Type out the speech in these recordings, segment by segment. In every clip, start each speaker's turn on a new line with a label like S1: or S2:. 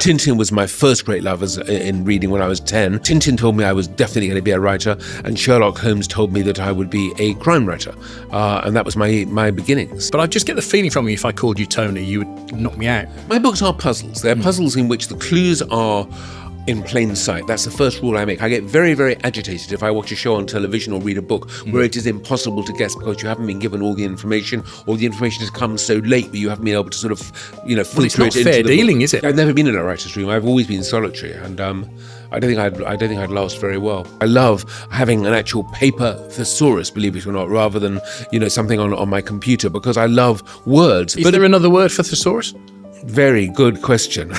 S1: Tintin was my first great love in reading when I was 10. Tintin told me I was definitely going to be a writer, and Sherlock Holmes told me that I would be a crime writer. And that was my beginnings.
S2: But I just get the feeling from you, if I called you Tony, you would knock me out.
S1: My books are puzzles. They're puzzles in which the clues are in plain sight. That's the first rule I make. I get very, very agitated if I watch a show on television or read a book where it is impossible to guess because you haven't been given all the information, or the information has come so late that you haven't been able to sort of, filter it into the book.
S2: It's not fair dealing, is it?
S1: I've never been in a writer's room. I've always been solitary, and I don't think I'd last very well. I love having an actual paper thesaurus, believe it or not, rather than something on my computer, because I love words.
S2: Is there another word for thesaurus?
S1: Very good question.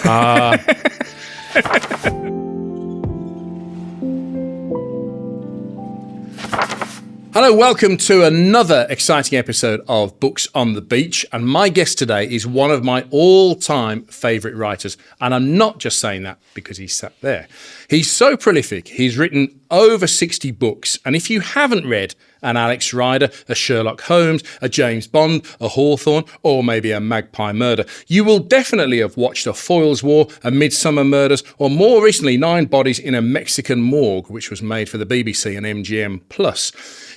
S2: Hello, welcome to another exciting episode of Books on the Beach. And my guest today is one of my all-time favourite writers. And I'm not just saying that because he's sat there. He's so prolific. He's written over 60 books. And if you haven't read an Alex Rider, a Sherlock Holmes, a James Bond, a Hawthorne, or maybe a Magpie Murder, you will definitely have watched A Foyle's War, A Midsummer Murders, or more recently, 9 Bodies in a Mexican Morgue, which was made for the BBC and MGM+.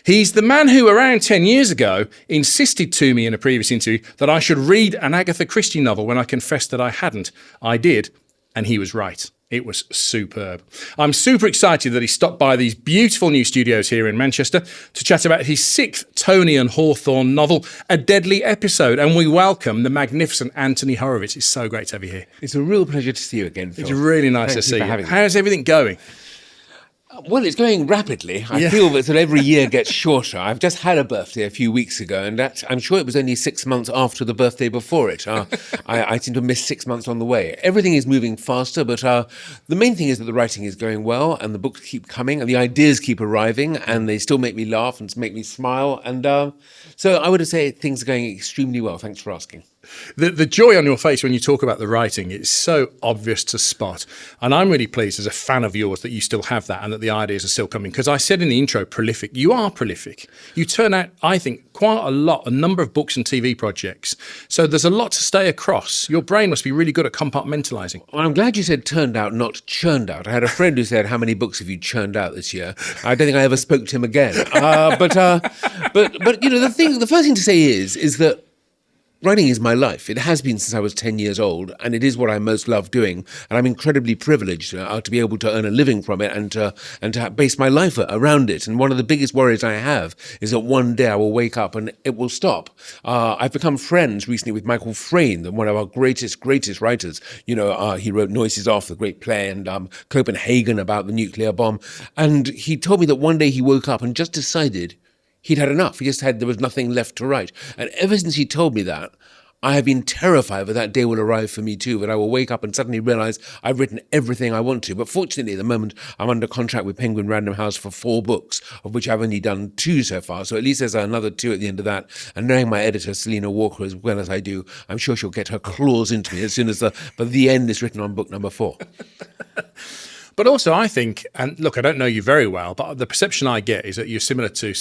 S2: He's the man who, around 10 years ago, insisted to me in a previous interview that I should read an Agatha Christie novel when I confessed that I hadn't. I did, and he was right. It was superb. I'm super excited that he stopped by these beautiful new studios here in Manchester to chat about his 6th Tony and Hawthorne novel, A Deadly Episode. And we welcome the magnificent Anthony Horowitz. It's so great to have you here.
S1: It's a real pleasure to see you again, Phil.
S2: It's really nice to see you. How's everything going?
S1: Well, it's going rapidly. I feel that every year gets shorter. I've just had a birthday a few weeks ago, and I'm sure it was only 6 months after the birthday before it. I seem to have missed 6 months on the way. Everything is moving faster, but the main thing is that the writing is going well, and the books keep coming, and the ideas keep arriving, and they still make me laugh and make me smile. And so I would say things are going extremely well. Thanks for asking.
S2: The joy on your face when you talk about the writing, it's so obvious to spot. And I'm really pleased as a fan of yours that you still have that and that the ideas are still coming. Because I said in the intro, prolific. You are prolific. You turn out, I think, quite a number of books and TV projects. So there's a lot to stay across. Your brain must be really good at compartmentalising.
S1: Well, I'm glad you said turned out, not churned out. I had a friend who said, how many books have you churned out this year? I don't think I ever spoke to him again. But the first thing to say is that writing is my life. It has been since I was 10 years old, and it is what I most love doing. And I'm incredibly privileged to be able to earn a living from it and to base my life around it. And one of the biggest worries I have is that one day I will wake up and it will stop. I've become friends recently with Michael Frayn, one of our greatest writers. He wrote Noises Off, the great play, and Copenhagen about the nuclear bomb. And he told me that one day he woke up and just decided he'd had enough. There was nothing left to write. And ever since he told me that, I have been terrified that day will arrive for me too, that I will wake up and suddenly realise I've written everything I want to. But fortunately, at the moment, I'm under contract with Penguin Random House for 4 books, of which I've only done 2 so far. So at least there's another 2 at the end of that. And knowing my editor, Selena Walker, as well as I do, I'm sure she'll get her claws into me as soon as the end is written on book number 4.
S2: But also, I think, and look, I don't know you very well, but the perception I get is that you're similar to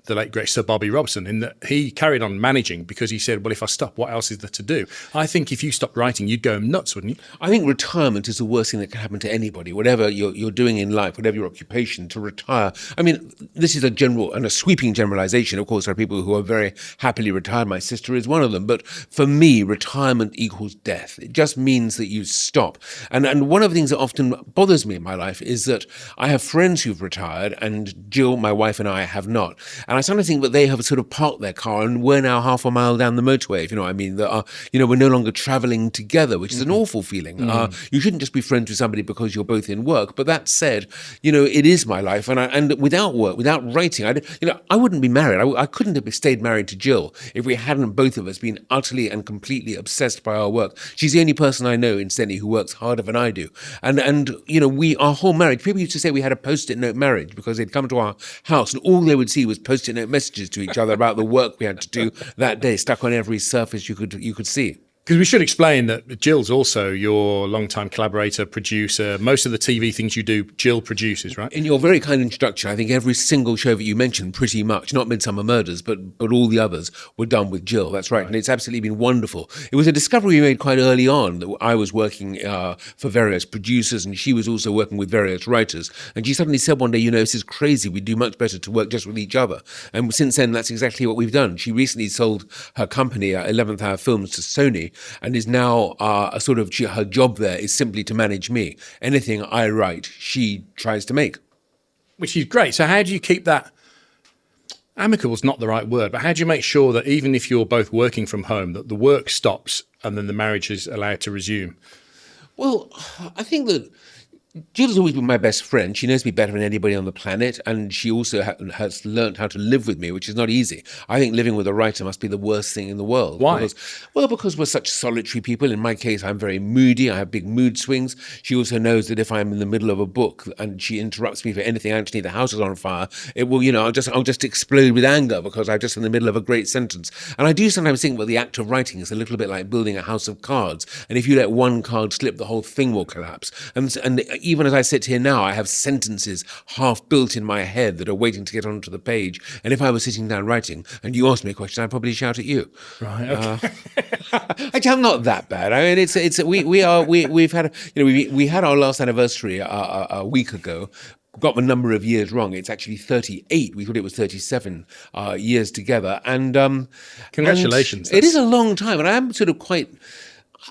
S2: the late great Sir Bobby Robson, in that he carried on managing because he said, well, if I stop, what else is there to do? I think if you stopped writing, you'd go nuts, wouldn't you?
S1: I think retirement is the worst thing that can happen to anybody, whatever you're doing in life, whatever your occupation, to retire. I mean, this is a general and a sweeping generalization. Of course, there are people who are very happily retired. My sister is one of them. But for me, retirement equals death. It just means that you stop. And one of the things that often bothers me in my life is that I have friends who've retired, and Jill, my wife, and I have not. And I sometimes think that they have sort of parked their car and we're now half a mile down the motorway, if you know what I mean. That we're no longer travelling together, which is an awful feeling. You shouldn't just be friends with somebody because you're both in work. But that said, it is my life, and without work, without writing, I wouldn't be married. I couldn't have stayed married to Jill if we hadn't both of us been utterly and completely obsessed by our work. She's the only person I know, incidentally, who works harder than I do. And our whole marriage, people used to say we had a post-it note marriage because they'd come to our house and all they would see was post-it note messages to each other about the work we had to do that day, stuck on every surface you could see.
S2: Because we should explain that Jill's also your longtime collaborator, producer. Most of the TV things you do, Jill produces, right?
S1: In your very kind introduction, I think every single show that you mentioned, pretty much, not Midsummer Murders, but all the others were done with Jill. That's right. And it's absolutely been wonderful. It was a discovery we made quite early on that I was working for various producers and she was also working with various writers. And she suddenly said one day, this is crazy. We'd do much better to work just with each other. And since then, that's exactly what we've done. She recently sold her company, 11th Hour Films, to Sony, and is now her job there is simply to manage me. Anything I write, she tries to make.
S2: Which is great. So how do you keep that, amicable is not the right word, but how do you make sure that even if you're both working from home, that the work stops and then the marriage is allowed to resume?
S1: Well, I think that Jill's always been my best friend. She knows me better than anybody on the planet, and she also has learned how to live with me, which is not easy. I think living with a writer must be the worst thing in the world.
S2: Why?
S1: Because we're such solitary people. In my case, I'm very moody. I have big mood swings. She also knows that if I'm in the middle of a book and she interrupts me for anything, Anthony, the house is on fire, it will, I'll just explode with anger because I'm just in the middle of a great sentence. And I do sometimes think, well, the act of writing is a little bit like building a house of cards. And if you let one card slip, the whole thing will collapse. And even as I sit here now, I have sentences half built in my head that are waiting to get onto the page. And if I was sitting down writing and you asked me a question, I'd probably shout at you.
S2: Right. Okay.
S1: Actually, I'm not that bad. I mean, we've had we had our last anniversary a week ago. Got the number of years wrong. It's actually 38. We thought it was 37 years together. And
S2: congratulations.
S1: And it is a long time, and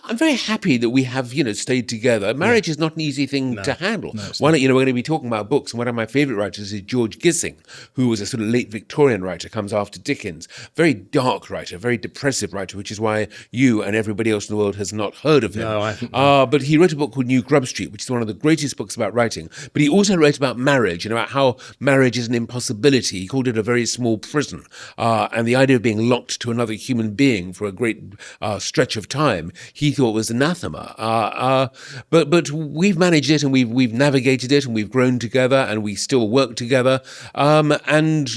S1: I'm very happy that we have, stayed together. Marriage is not an easy thing to handle.
S2: No,
S1: we're going to be talking about books, and one of my favourite writers is George Gissing, who was a sort of late Victorian writer, comes after Dickens. Very dark writer, very depressive writer, which is why you and everybody else in the world has not heard of him.
S2: No, I haven't.
S1: But he wrote a book called New Grub Street, which is one of the greatest books about writing. But he also wrote about marriage and about how marriage is an impossibility. He called it a very small prison. And the idea of being locked to another human being for a great stretch of time, he thought was anathema. But we've managed it and we've navigated it and we've grown together and we still work together. And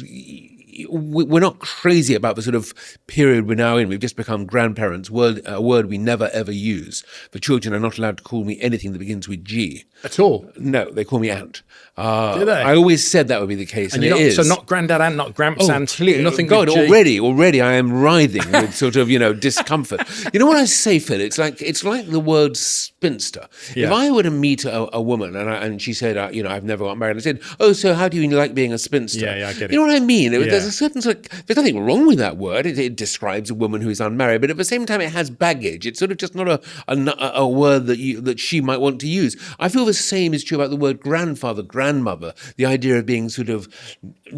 S1: we're not crazy about the sort of period we're now in. We've just become grandparents, a word we never, ever use. The children are not allowed to call me anything that begins with G.
S2: At all?
S1: No, they call me Aunt.
S2: Do they?
S1: I always said that would be the case, and it is.
S2: So not Grandad Aunt, not Gramps Aunt,
S1: clearly.
S2: nothing
S1: God,
S2: with G.
S1: already I am writhing with sort of, discomfort. You know what I say, Phil? It's like the word spinster.
S2: Yeah.
S1: If I were to meet a woman and she said, I've never got married, I said, oh, so how do you like being a spinster?
S2: Yeah, I get it.
S1: You know what I mean?
S2: Yeah.
S1: There's a certain there's nothing wrong with that word. It describes a woman who is unmarried, but at the same time, it has baggage. It's sort of just not a word that she might want to use. I feel the same is true about the word grandfather, grandmother, the idea of being sort of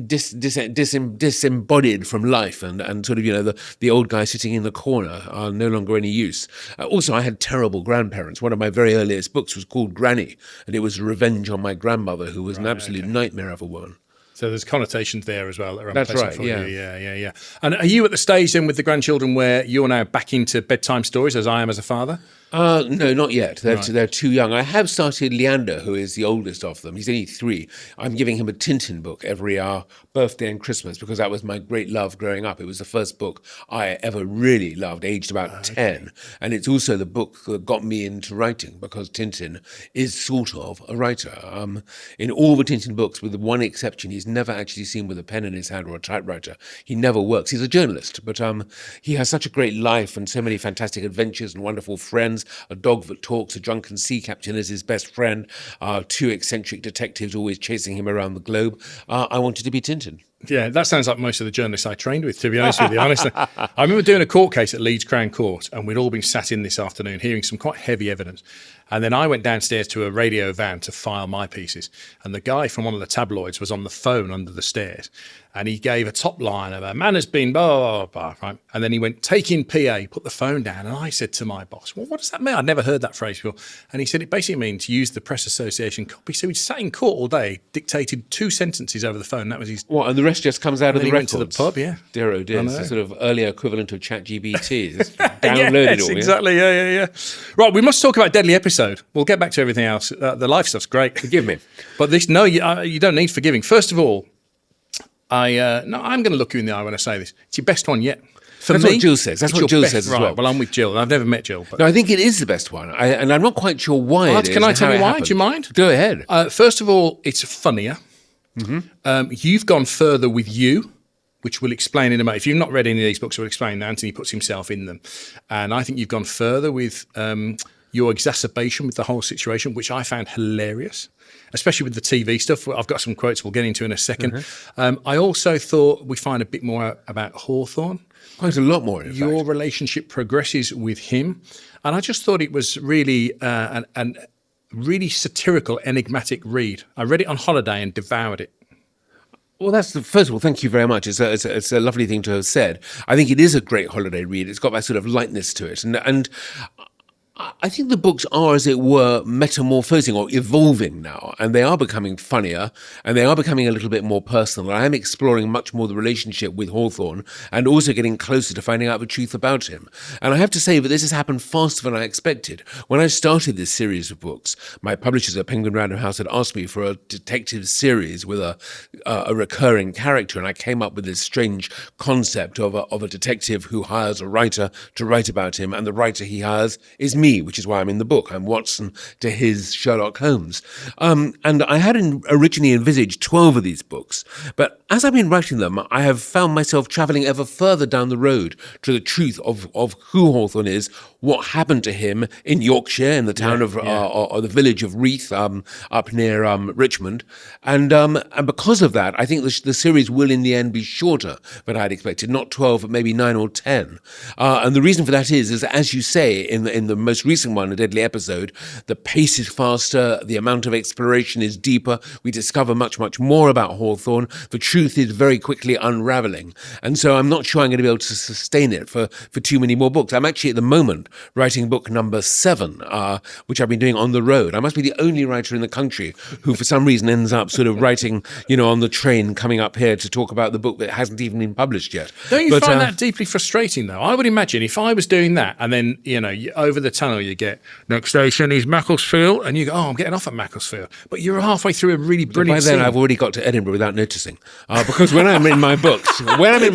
S1: disembodied from life and sort of, the old guy sitting in the corner are no longer any use. Also, I had terrible grandparents. One of my very earliest books was called Granny, and it was revenge on my grandmother, who was an absolute nightmare of a woman.
S2: So there's connotations there as well that are
S1: That's
S2: unpleasant
S1: right,
S2: for you. Yeah. And are you at the stage then with the grandchildren where you're now back into bedtime stories, as I am as a father?
S1: No, not yet. They're too young. I have started Leander, who is the oldest of them. He's only 3. I'm giving him a Tintin book every birthday and Christmas because that was my great love growing up. It was the first book I ever really loved, aged about 10. And it's also the book that got me into writing because Tintin is sort of a writer. In all the Tintin books, with the one exception, he's never actually seen with a pen in his hand or a typewriter. He never works. He's a journalist, but he has such a great life and so many fantastic adventures and wonderful friends. A dog that talks, a drunken sea captain as his best friend, 2 eccentric detectives always chasing him around the globe. I wanted to be Tintin.
S2: Yeah, that sounds like most of the journalists I trained with, to be honest with you. Honestly, I remember doing a court case at Leeds Crown Court, and we'd all been sat in this afternoon hearing some quite heavy evidence. And then I went downstairs to a radio van to file my pieces. And the guy from one of the tabloids was on the phone under the stairs. And he gave a top line of a man has been blah, blah, blah, right? And then he went, take in PA, put the phone down. And I said to my boss, well, what does that mean? I'd never heard that phrase before. And he said, it basically means use the Press Association copy. So he sat in court all day, dictated 2 sentences over the phone. That was his...
S1: What, and the rest just comes out of the records?
S2: Went to the pub, yeah.
S1: Dear, oh dear. It's the sort of earlier equivalent of ChatGPT. Download it all.
S2: Exactly, yeah. Right, we must talk about Deadly Episode. We'll get back to everything else. The life stuff's great.
S1: Forgive me.
S2: But this, no, you don't need forgiving. First of all, I'm going to look you in the eye when I say this. It's your best one yet. For
S1: That's
S2: me,
S1: what Jill says. That's
S2: it's
S1: what
S2: your
S1: Jill
S2: best-
S1: says as
S2: right,
S1: well.
S2: Well, I'm with Jill. I've never met Jill. But
S1: No, I think it is the best one, and I'm not quite sure why it is.
S2: Can I
S1: and
S2: tell
S1: how
S2: you
S1: it
S2: why?
S1: happened.
S2: Do you mind?
S1: Go ahead.
S2: First of all, it's funnier. You've gone further with you, which we'll explain in a moment. If you've not read any of these books, we'll explain. Anthony puts himself in them. And I think you've gone further with your exacerbation with the whole situation, which I found hilarious, especially with the TV stuff. I've got some quotes we'll get into in a second. I also thought we find a bit more about Hawthorne.
S1: Quite a lot more, in
S2: Your
S1: fact.
S2: relationship progresses with him. And I just thought it was really an really satirical, enigmatic read. I read it on holiday and devoured it.
S1: Well, first of all, thank you very much. It's a lovely thing to have said. I think it is a great holiday read. It's got that sort of lightness to it. And I think the books are, as it were, metamorphosing or evolving now, and they are becoming funnier, and they are becoming a little bit more personal. I am exploring much more the relationship with Hawthorne, and also getting closer to finding out the truth about him. And I have to say that this has happened faster than I expected. When I started this series of books, my publishers at Penguin Random House had asked me for a detective series with a recurring character, and I came up with this strange concept of a detective who hires a writer to write about him, and the writer he hires is me, which is why I'm in the book. I'm Watson to his Sherlock Holmes. And I had originally envisaged 12 of these books, but as I've been writing them, I have found myself travelling ever further down the road to the truth of who Hawthorne is, what happened to him in Yorkshire, in the town or the village of Reeth, up near Richmond. And because of that, I think the series will in the end be shorter than I'd expected, not 12, but maybe 9 or 10. And the reason for that is as you say, in the most recent one, A Deadly Episode, the pace is faster, the amount of exploration is deeper, we discover much, much more about Hawthorne, the truth is very quickly unravelling. And so I'm not sure I'm going to be able to sustain it for too many more books. I'm actually at the moment writing book number 7, which I've been doing on the road. I must be the only writer in the country who for some reason ends up sort of writing, on the train coming up here to talk about the book that hasn't even been published yet.
S2: Don't you find that deeply frustrating, though? I would imagine if I was doing that and then, over the tunnel you get, next station is Macclesfield, and you go, oh, I'm getting off at Macclesfield. But you're halfway through a really brilliant
S1: By then,
S2: scene.
S1: I've already got to Edinburgh without noticing. Because when I'm in my books, I am in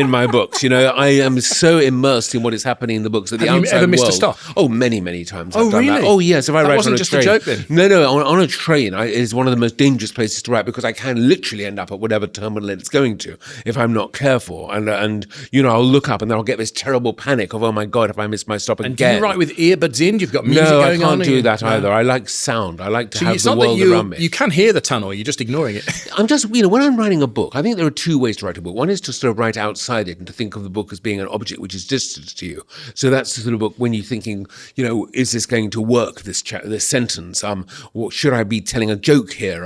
S1: my books. I am so immersed in what is happening in the books that the
S2: Have you
S1: outside
S2: ever missed a
S1: world.
S2: stop?
S1: Oh, many, many times.
S2: Oh,
S1: I've done
S2: really?
S1: that. Oh, yes. If I
S2: That
S1: write
S2: wasn't
S1: on a
S2: just a
S1: train.
S2: joke then?
S1: No. On a train, it is one of the most dangerous places to write because I can literally end up at whatever terminal it's going to if I'm not careful. And I'll look up and then I'll get this terrible panic of, oh my God, if I miss my stop again.
S2: And do you write with earbuds in? You've got music
S1: No, I
S2: going on?
S1: can't do that either. I like sound. I like to have
S2: It's
S1: the
S2: not that
S1: world around me.
S2: you can hear the tunnel, you're just ignoring it.
S1: I'm just, when I'm writing a book, I think there are two ways to write a book. One is to sort of write outside it and to think of the book as being an object which is distant to you. So that's the sort of book when you're thinking, is this going to work, this sentence? Or should I be telling a joke here?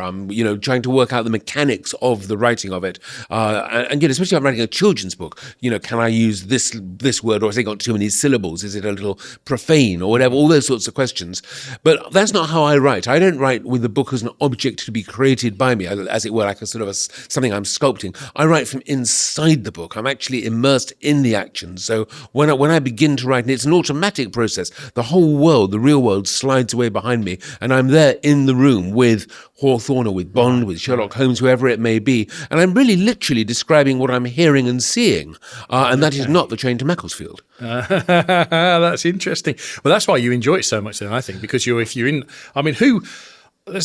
S1: Trying to work out the mechanics of the writing of it. And especially if I'm writing a children's book, can I use this word, or has it got too many syllables? Is it a little profane or whatever? All those sorts of questions. But that's not how I write. I don't write with the book as an object to be created by me, as it were, like a sort of something I'm sculpting. I write from inside the book. I'm actually immersed in the action. So when I begin to write, and it's an automatic process, the whole world, the real world, slides away behind me, and I'm there in the room with Hawthorne or with Bond, with Sherlock Holmes, whoever it may be, and I'm really literally describing what I'm hearing and seeing, and that is not the train to Macclesfield.
S2: That's interesting. Well, that's why you enjoy it so much then, I think, because there's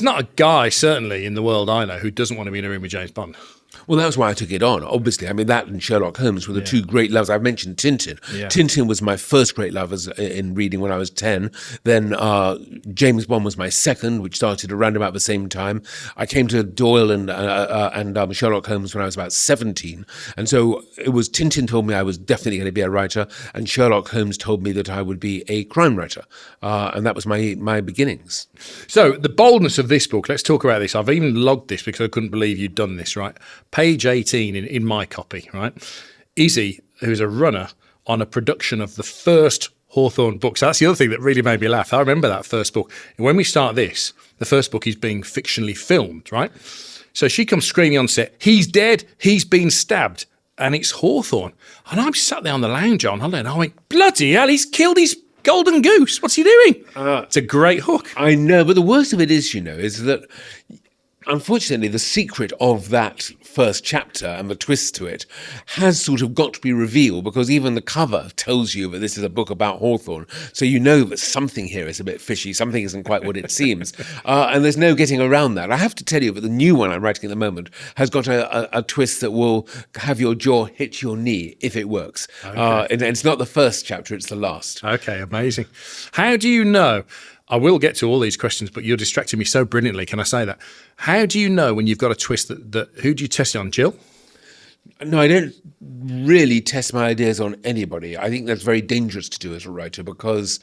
S2: not a guy, certainly, in the world I know who doesn't want to be in a room with James Bond.
S1: Well, that was why I took it on. Obviously, that and Sherlock Holmes were the two great loves. I've mentioned Tintin. Yeah. Tintin was my first great love in reading when I was 10. Then James Bond was my second, which started around about the same time. I came to Doyle and Sherlock Holmes when I was about 17. And so it was Tintin told me I was definitely going to be a writer, and Sherlock Holmes told me that I would be a crime writer. And that was my beginnings.
S2: So the boldness of this book, let's talk about this. I've even logged this because I couldn't believe you'd done this, right? Page 18 in my copy, right? Izzy, who's a runner on a production of the first Hawthorne book. So that's the other thing that really made me laugh. I remember that first book. And when we start this, the first book is being fictionally filmed, right? So she comes screaming on set, he's dead, he's been stabbed. And it's Hawthorne. And I'm sat there on the lounge on holiday and I went, bloody hell, he's killed his golden goose. What's he doing? It's a great hook.
S1: I know, but the worst of it is, is that unfortunately, the secret of that first chapter and the twist to it has sort of got to be revealed, because even the cover tells you that this is a book about Hawthorne. So you know that something here is a bit fishy, something isn't quite what it seems. And there's no getting around that. I have to tell you that the new one I'm writing at the moment has got a twist that will have your jaw hit your knee if it works.
S2: Okay.
S1: And it's not the first chapter, it's the last.
S2: Okay, amazing. How do you know? I will get to all these questions, but you're distracting me so brilliantly. Can I say that? How do you know when you've got a twist that who do you test it on, Jill?
S1: No, I don't really test my ideas on anybody. I think that's very dangerous to do as a writer because,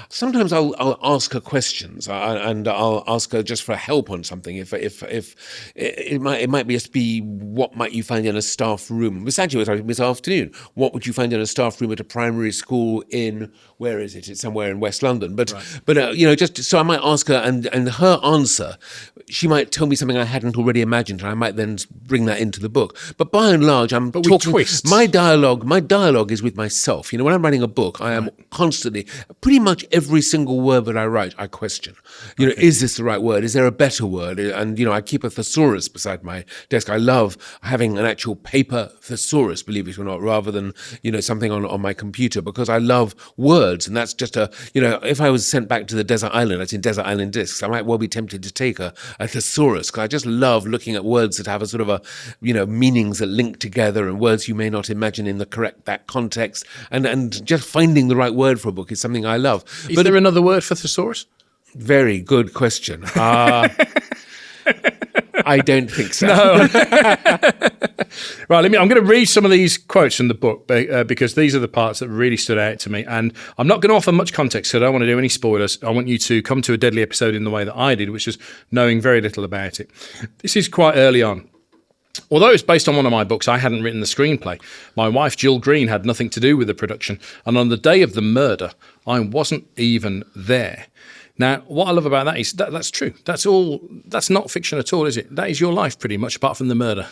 S1: sometimes I'll ask her questions and I'll ask her just for help on something. If it might just be, what might you find in a staff room? This actually was this afternoon. What would you find in a staff room at a primary school in, where is it? It's somewhere in West London. But just so I might ask her, and her answer, she might tell me something I hadn't already imagined, and I might then bring that into the book. But by and large, I'm
S2: with
S1: talking.
S2: twists.
S1: My dialogue is with myself. When I'm writing a book, I am constantly, pretty much every single word that I write, I question. Is this the right word? Is there a better word? And I keep a thesaurus beside my desk. I love having an actual paper thesaurus, believe it or not, rather than something on my computer, because I love words. And that's just if I was sent back to the desert island, it's in Desert Island Discs, I might well be tempted to take a thesaurus, because I just love looking at words that have a sort of meanings that link together, and words you may not imagine in that context, and just finding the right word for a book is something I love.
S2: Is there another word for thesaurus?
S1: Very good question. I don't think so.
S2: No. Right, I'm going to read some of these quotes from the book because these are the parts that really stood out to me. And I'm not going to offer much context, so I don't want to do any spoilers. I want you to come to a Deadly episode in the way that I did, which is knowing very little about it. This is quite early on. Although it's based on one of my books, I hadn't written the screenplay. My wife, Jill Green, had nothing to do with the production. And on the day of the murder, I wasn't even there. Now, what I love about that is that's true. That's not fiction at all, is it? That is your life, pretty much, apart from the murder.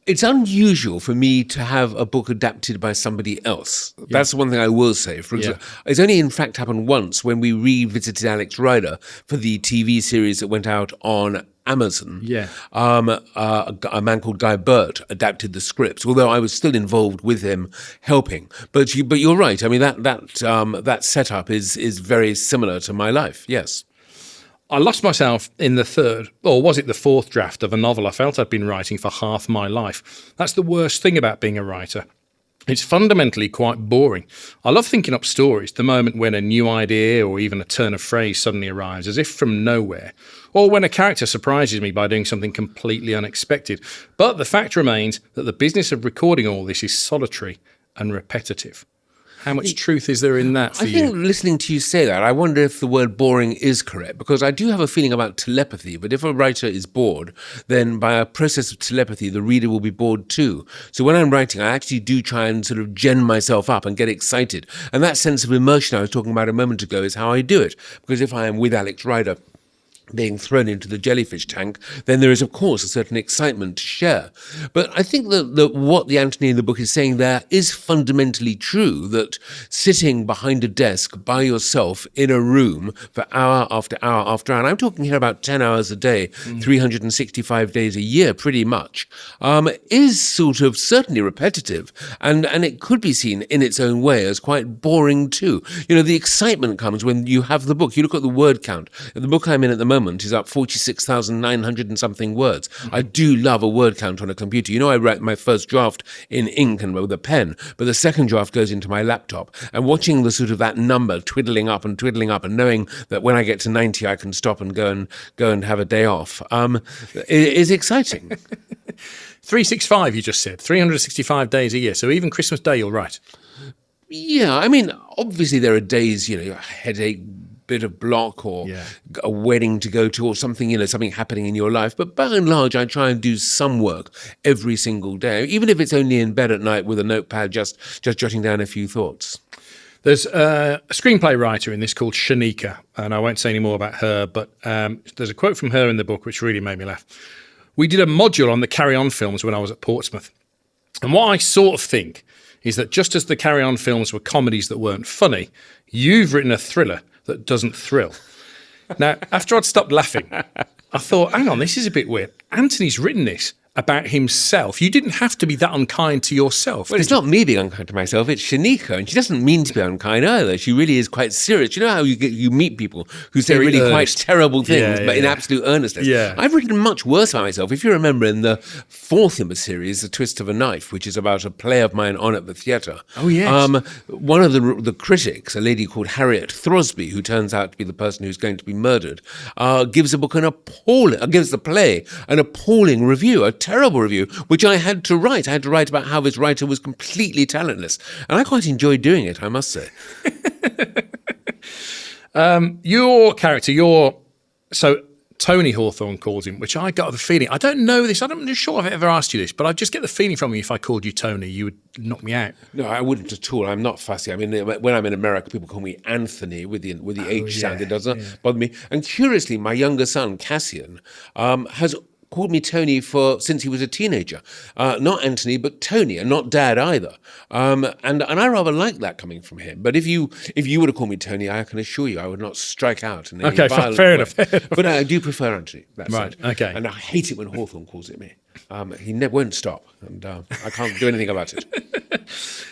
S1: It's unusual for me to have a book adapted by somebody else. Yeah. That's the one thing I will say. For example, it's only in fact happened once when we revisited Alex Rider for the TV series that went out on Amazon.
S2: Yeah.
S1: A man called Guy Burt adapted the script, although I was still involved with him helping. But you're right. I mean, that setup is very similar to my life. Yes.
S2: I lost myself in the third, or was it the fourth draft of a novel I felt I'd been writing for half my life. That's the worst thing about being a writer. It's fundamentally quite boring. I love thinking up stories, the moment when a new idea or even a turn of phrase suddenly arrives, as if from nowhere, or when a character surprises me by doing something completely unexpected. But the fact remains that the business of recording all this is solitary and repetitive. How much truth is there in that for you?
S1: I think listening to you say that, I wonder if the word boring is correct, because I do have a feeling about telepathy, but if a writer is bored, then by a process of telepathy, the reader will be bored too. So when I'm writing, I actually do try and sort of gen myself up and get excited. And that sense of immersion I was talking about a moment ago is how I do it. Because if I am with Alex Rider, being thrown into the jellyfish tank, then there is, of course, a certain excitement to share. But I think that what the Anthony in the book is saying there is fundamentally true, that sitting behind a desk by yourself in a room for hour after hour after hour, and I'm talking here about 10 hours a day, 365 days a year, pretty much, is sort of certainly repetitive. And it could be seen in its own way as quite boring too. The excitement comes when you have the book. You look at the word count. The book I'm in at the moment is up 46,900 and something words. I do love a word count on a computer. I write my first draft in ink and with a pen, but the second draft goes into my laptop. And watching the sort of that number twiddling up and knowing that when I get to 90, I can stop and go and have a day off, is exciting.
S2: 365, you just said, 365 days a year. So even Christmas Day, you'll write.
S1: Yeah, I mean, obviously there are days, a headache, bit of block, or a wedding to go to, or something, something happening in your life. But by and large, I try and do some work every single day, even if it's only in bed at night with a notepad, just jotting down a few thoughts.
S2: There's a screenplay writer in this called Shanika, and I won't say any more about her, but there's a quote from her in the book which really made me laugh. We did a module on the Carry On films when I was at Portsmouth. And what I sort of think is that just as the Carry On films were comedies that weren't funny, you've written a thriller that doesn't thrill. Now, after I'd stopped laughing, I thought, hang on, this is a bit weird. Anthony's written this about himself. You didn't have to be that unkind to yourself.
S1: Well, it's not me being unkind to myself, it's Shanika, and she doesn't mean to be unkind either. She really is quite serious. You know how you meet people who say
S2: Very
S1: really
S2: earnest.
S1: quite terrible things, but in
S2: yeah.
S1: absolute earnestness.
S2: Yeah.
S1: I've written much worse about myself. If you remember in the fourth in the series, The Twist of a Knife, which is about a play of mine on at the theatre.
S2: Oh, yes.
S1: One of the critics, a lady called Harriet Throsby, who turns out to be the person who's going to be murdered, gives the play an appalling review, a terrible review, which I had to write. I had to write about how this writer was completely talentless. And I quite enjoyed doing it, I must say.
S2: Your character, so Tony Hawthorne calls him, which I got the feeling, I don't know this, I'm not sure I've ever asked you this, but I just get the feeling from you if I called you Tony, you would knock me out.
S1: No, I wouldn't at all. I'm not fussy. I mean, when I'm in America, people call me Anthony with the H sound. It doesn't bother me. And curiously, my younger son, Cassian, has called me Tony since he was a teenager. Not Anthony, but Tony, and not Dad either. And I rather like that coming from him. But if you were to call me Tony, I can assure you I would not strike out in any violent
S2: fair
S1: way.
S2: enough.
S1: But I do prefer Anthony. That's
S2: Right,
S1: it.
S2: okay.
S1: And I hate it when Hawthorne calls it me. He won't stop, and I can't do anything about it.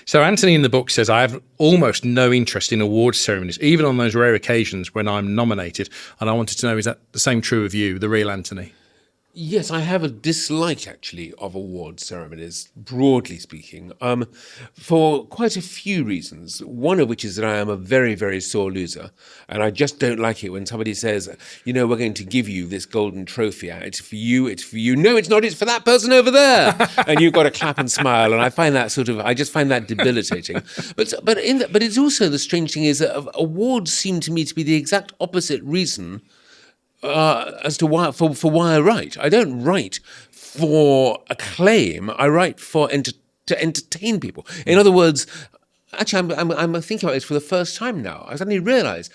S2: So Anthony in the book says, I have almost no interest in awards ceremonies, even on those rare occasions when I'm nominated. And I wanted to know, is that the same true of you, the real Anthony?
S1: Yes, I have a dislike, actually, of award ceremonies, broadly speaking, for quite a few reasons. One of which is that I am a very, very sore loser, and I just don't like it when somebody says, we're going to give you this golden trophy. It's for you, it's for you. No, it's not, it's for that person over there. And you've got to clap and smile, and I just find that debilitating. But it's also, the strange thing is that awards seem to me to be the exact opposite reason as to why why I write. I don't write for acclaim. I write to entertain people. In other words, actually, I'm thinking about this for the first time now. I suddenly realise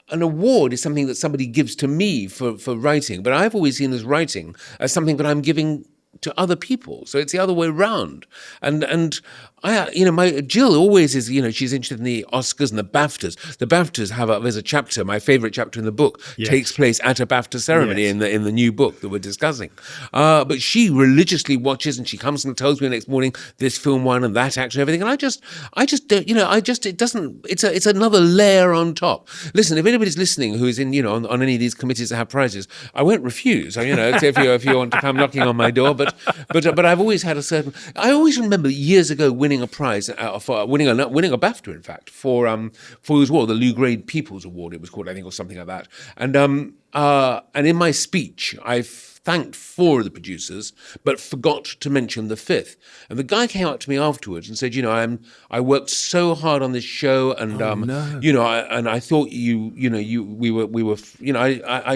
S1: an award is something that somebody gives to me for writing, but I've always seen as writing as something that I'm giving to other people. So it's the other way round. And I, my Jill always is, she's interested in the Oscars and the BAFTAs. The BAFTAs there's a chapter, my favourite chapter in the book, takes place at a BAFTA ceremony in the new book that we're discussing. But she religiously watches, and she comes and tells me the next morning this film won and that actor and everything. And I just don't, it doesn't. It's another layer on top. Listen, if anybody's listening who is in, on any of these committees that have prizes, I won't refuse. If you want to come knocking on my door, but I've always had I always remember years ago winning a prize for winning a BAFTA, in fact, for his award, the Lou Grade People's Award, it was called, I think, or something like that. And in my speech, I thanked 4 of the producers, but forgot to mention the 5th. And the guy came up to me afterwards and said, I worked so hard on this show, and I thought I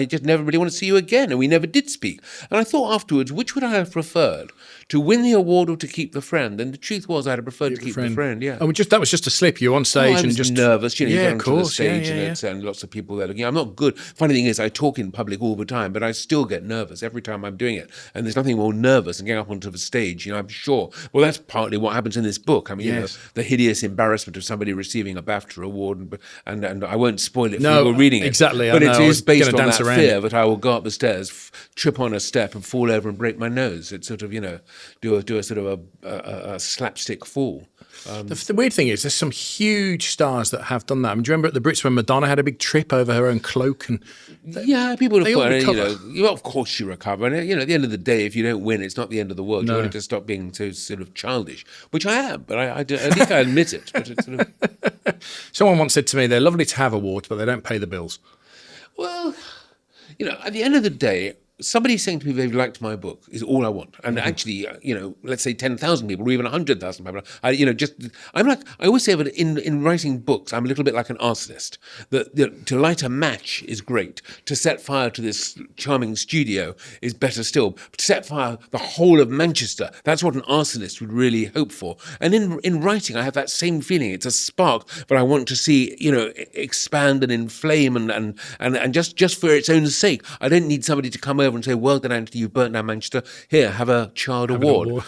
S1: just never really want to see you again, and we never did speak. And I thought afterwards, which would I have preferred? To win the award or to keep the friend? And the truth was, I'd have preferred to keep the friend. Yeah.
S2: And that was just a slip. You were on stage
S1: I was
S2: and just
S1: nervous. You get
S2: of
S1: onto
S2: course,
S1: the stage and lots of people there looking. I'm not good. Funny thing is, I talk in public all the time, but I still get nervous every time I'm doing it. And there's nothing more nervous than getting up onto the stage. I'm sure. Well, that's partly what happens in this book. I mean, the hideous embarrassment of somebody receiving a BAFTA award, and I won't spoil it for people reading it.
S2: Exactly.
S1: But it is based on that fear
S2: it.
S1: that I will go up the stairs, trip on a step, and fall over and break my nose. It's sort of do a sort of a slapstick fall.
S2: The weird thing is, there's some huge stars that have done that. I mean, do you remember at the Brits when Madonna had a big trip over her own cloak? And
S1: people have
S2: all
S1: thought, of course you recover. And at the end of the day, if you don't win, it's not the end of the world. You want to stop being so sort of childish, which I am. But at least I admit it. But it's sort of...
S2: Someone once said to me, they're lovely to have awards, but they don't pay the bills.
S1: Well, at the end of the day, somebody saying to me they've liked my book is all I want. And actually, let's say 10,000 people or even 100,000 people. I always say that in writing books, I'm a little bit like an arsonist. That to light a match is great. To set fire to this charming studio is better still. To set fire the whole of Manchester, that's what an arsonist would really hope for. And in writing, I have that same feeling. It's a spark that I want to see, expand and inflame and just for its own sake. I don't need somebody to come over and say, well done, Anthony, you've burnt down Manchester. Here, have a child award.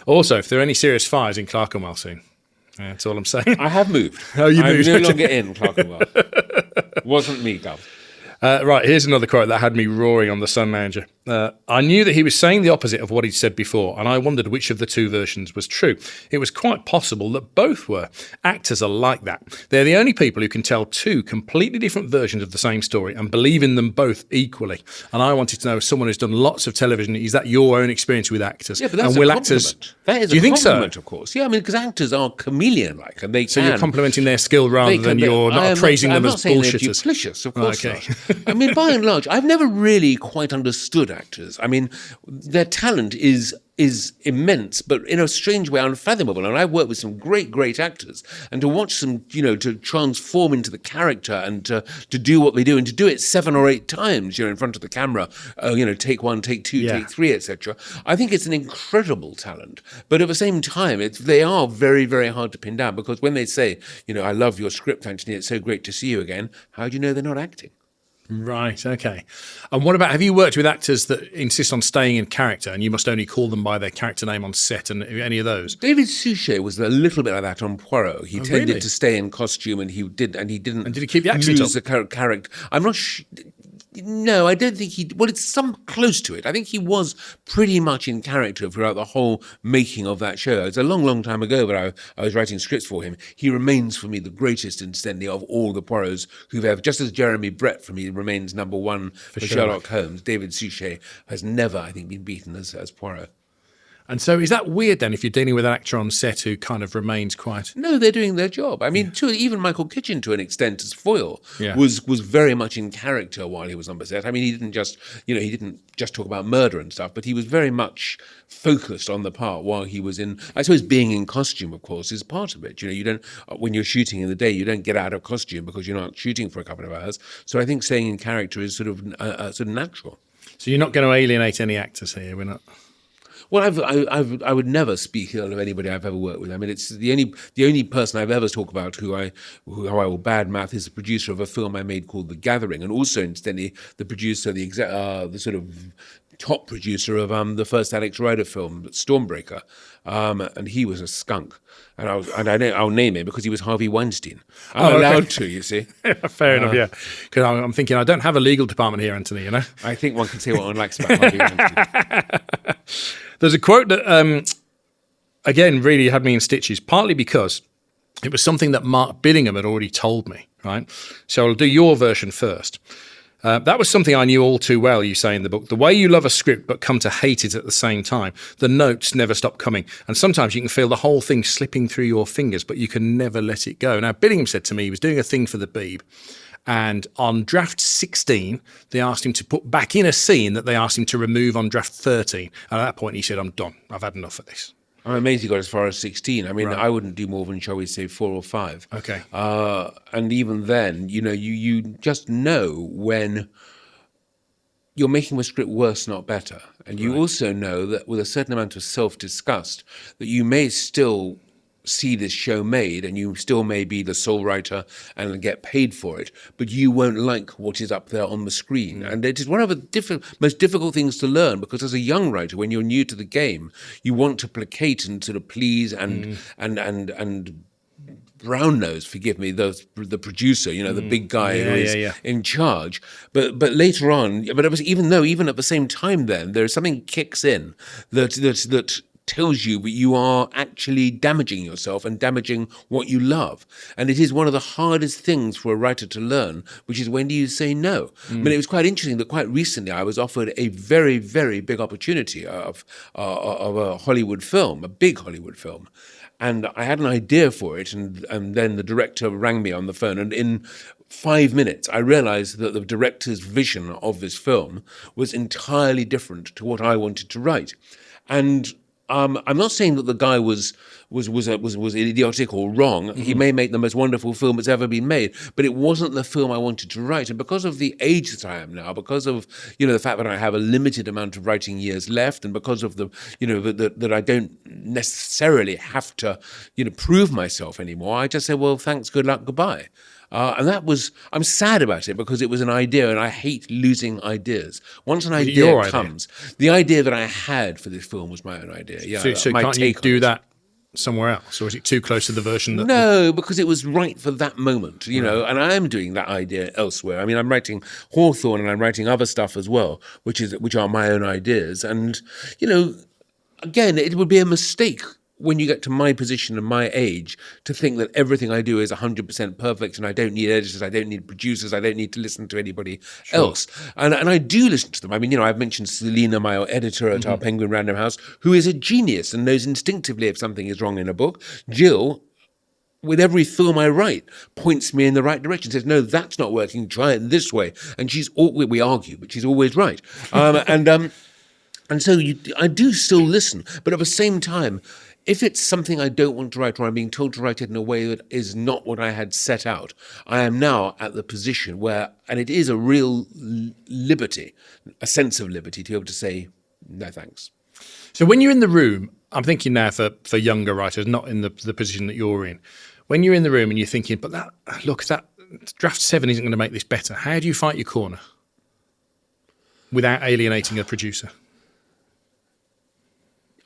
S2: Also, if there are any serious fires in Clerkenwell soon, That's all I'm saying.
S1: I have moved.
S2: Oh, you
S1: I'm
S2: moved.
S1: no longer in Clerkenwell. Wasn't me, Gov.
S2: Right, here's another quote that had me roaring on the Sun Manager. I knew that he was saying the opposite of what he'd said before, and I wondered which of the two versions was true. It was quite possible that both were. Actors are like that. They're the only people who can tell two completely different versions of the same story and believe in them both equally. And I wanted to know, as someone who's done lots of television, is that your own experience with actors?
S1: Yeah, but that's
S2: and
S1: a
S2: will
S1: compliment.
S2: actors?
S1: That is
S2: Do you
S1: a
S2: think
S1: compliment,
S2: so?
S1: of course. Yeah, I mean, because actors are chameleon-like, and they
S2: So
S1: can.
S2: you're complimenting their skill rather than you're not praising them as
S1: I'm not saying
S2: bullshitters.
S1: they're duplicitous, of course
S2: Okay.
S1: not. I mean, by and large, I've never really quite understood actors. I mean, their talent is immense, but in a strange way unfathomable. And I've worked with some great actors, and to watch them, to transform into the character and to do what they do, and to do it 7 or 8 times, in front of the camera, take 1, take 2, take 3, etc. I think it's an incredible talent. But at the same time, they are very, very hard to pin down, because when they say, I love your script, Anthony, it's so great to see you again, how do you know they're not acting?
S2: Right, okay. And what about, have you worked with actors that insist on staying in character and you must only call them by their character name on set, and any of those?
S1: David Suchet was a little bit like that on Poirot. He tended
S2: really?
S1: to stay in costume, and he didn't. And
S2: did he keep the accent
S1: lose
S2: up?
S1: the character. I'm not No, I don't think he... Well, it's some close to it. I think he was pretty much in character throughout the whole making of that show. It's a long, long time ago, but I was writing scripts for him. He remains, for me, the greatest, incidentally, of all the Poirots who've ever... Just as Jeremy Brett, for me, remains number one for Sherlock Holmes, David Suchet has never, I think, been beaten as Poirot.
S2: And so is that weird then, if you're dealing with an actor on set who kind of remains quite...
S1: No, they're doing their job. I mean, even Michael Kitchen, to an extent, as Foyle,
S2: Yeah.
S1: was very much in character while he was on the set. I mean, he didn't just talk about murder and stuff, but he was very much focused on the part while he was in... I suppose being in costume, of course, is part of it. You don't... When you're shooting in the day, you don't get out of costume because you're not shooting for a couple of hours. So I think staying in character is sort of natural.
S2: So you're not going to alienate any actors here, we're not...
S1: Well, I would never speak ill of anybody I've ever worked with. I mean, it's the only person I've ever talked about who I will badmouth is the producer of a film I made called The Gathering, and also incidentally the producer, the sort of top producer of the first Alex Rider film, Stormbreaker, and he was a skunk. And I'll name him because he was Harvey Weinstein. I'm allowed to, you see.
S2: Fair enough, yeah. Because I'm thinking, I don't have a legal department here, Anthony,
S1: I think one can say what one likes about Harvey Weinstein.
S2: There's a quote that, again, really had me in stitches, partly because it was something that Mark Billingham had already told me, right? So I'll do your version first. That was something I knew all too well, you say in the book. The way you love a script but come to hate it at the same time. The notes never stop coming. And sometimes you can feel the whole thing slipping through your fingers, but you can never let it go. Now, Billingham said to me, he was doing a thing for the Beeb, and on draft 16, they asked him to put back in a scene that they asked him to remove on draft 13. And at that point, he said, I'm done. I've had enough of this.
S1: I'm amazed he got as far as 16. I mean,
S2: Right.
S1: I wouldn't do more than, shall we say, 4 or 5.
S2: Okay.
S1: And even then, you just know when you're making the script worse, not better. And you also know that with a certain amount of self-disgust, that you may still see this show made, and you still may be the sole writer and get paid for it, but you won't like what is up there on the screen. And it is one of the most difficult things to learn, because as a young writer, when you're new to the game, you want to placate and sort of please and brown nose, forgive me, the producer, the big guy who is in charge. But later on, but it was even at the same time, then there's something kicks in that tells you that you are actually damaging yourself and damaging what you love. And it is one of the hardest things for a writer to learn, which is, when do you say no? I mean, it was quite interesting that quite recently I was offered a very, very big opportunity of a Hollywood film, a big Hollywood film. And I had an idea for it, and then the director rang me on the phone, and in 5 minutes, I realized that the director's vision of this film was entirely different to what I wanted to write. And I'm not saying that the guy was idiotic or wrong. Mm-hmm. He may make the most wonderful film that's ever been made, but it wasn't the film I wanted to write. And because of the age that I am now, because of the fact that I have a limited amount of writing years left, and because of the that I don't necessarily have to prove myself anymore, I just say, well, thanks, good luck, goodbye. And I'm sad about it, because it was an idea, and I hate losing ideas. Once an idea comes, the idea that I had for this film was my own idea. Yeah,
S2: So can't you do that somewhere else, or is it too close to the version that?
S1: No, because it was right for that moment, and I am doing that idea elsewhere. I mean, I'm writing Hawthorne and I'm writing other stuff as well, which are my own ideas. And, again, it would be a mistake when you get to my position and my age to think that everything I do is 100% perfect and I don't need editors, I don't need producers, I don't need to listen to anybody else. And I do listen to them. I mean, I've mentioned Selina, my editor at our Penguin Random House, who is a genius and knows instinctively if something is wrong in a book. Jill, with every film I write, points me in the right direction, says, no, that's not working, try it this way. And we argue, but she's always right. And so I do still listen, but at the same time, if it's something I don't want to write or I'm being told to write it in a way that is not what I had set out, I am now at the position where, and it is a real liberty, a sense of liberty to be able to say, no thanks.
S2: So when you're in the room, I'm thinking now for younger writers, not in the position that you're in, when you're in the room and you're thinking, but that draft 7 isn't going to make this better, how do you fight your corner without alienating a producer?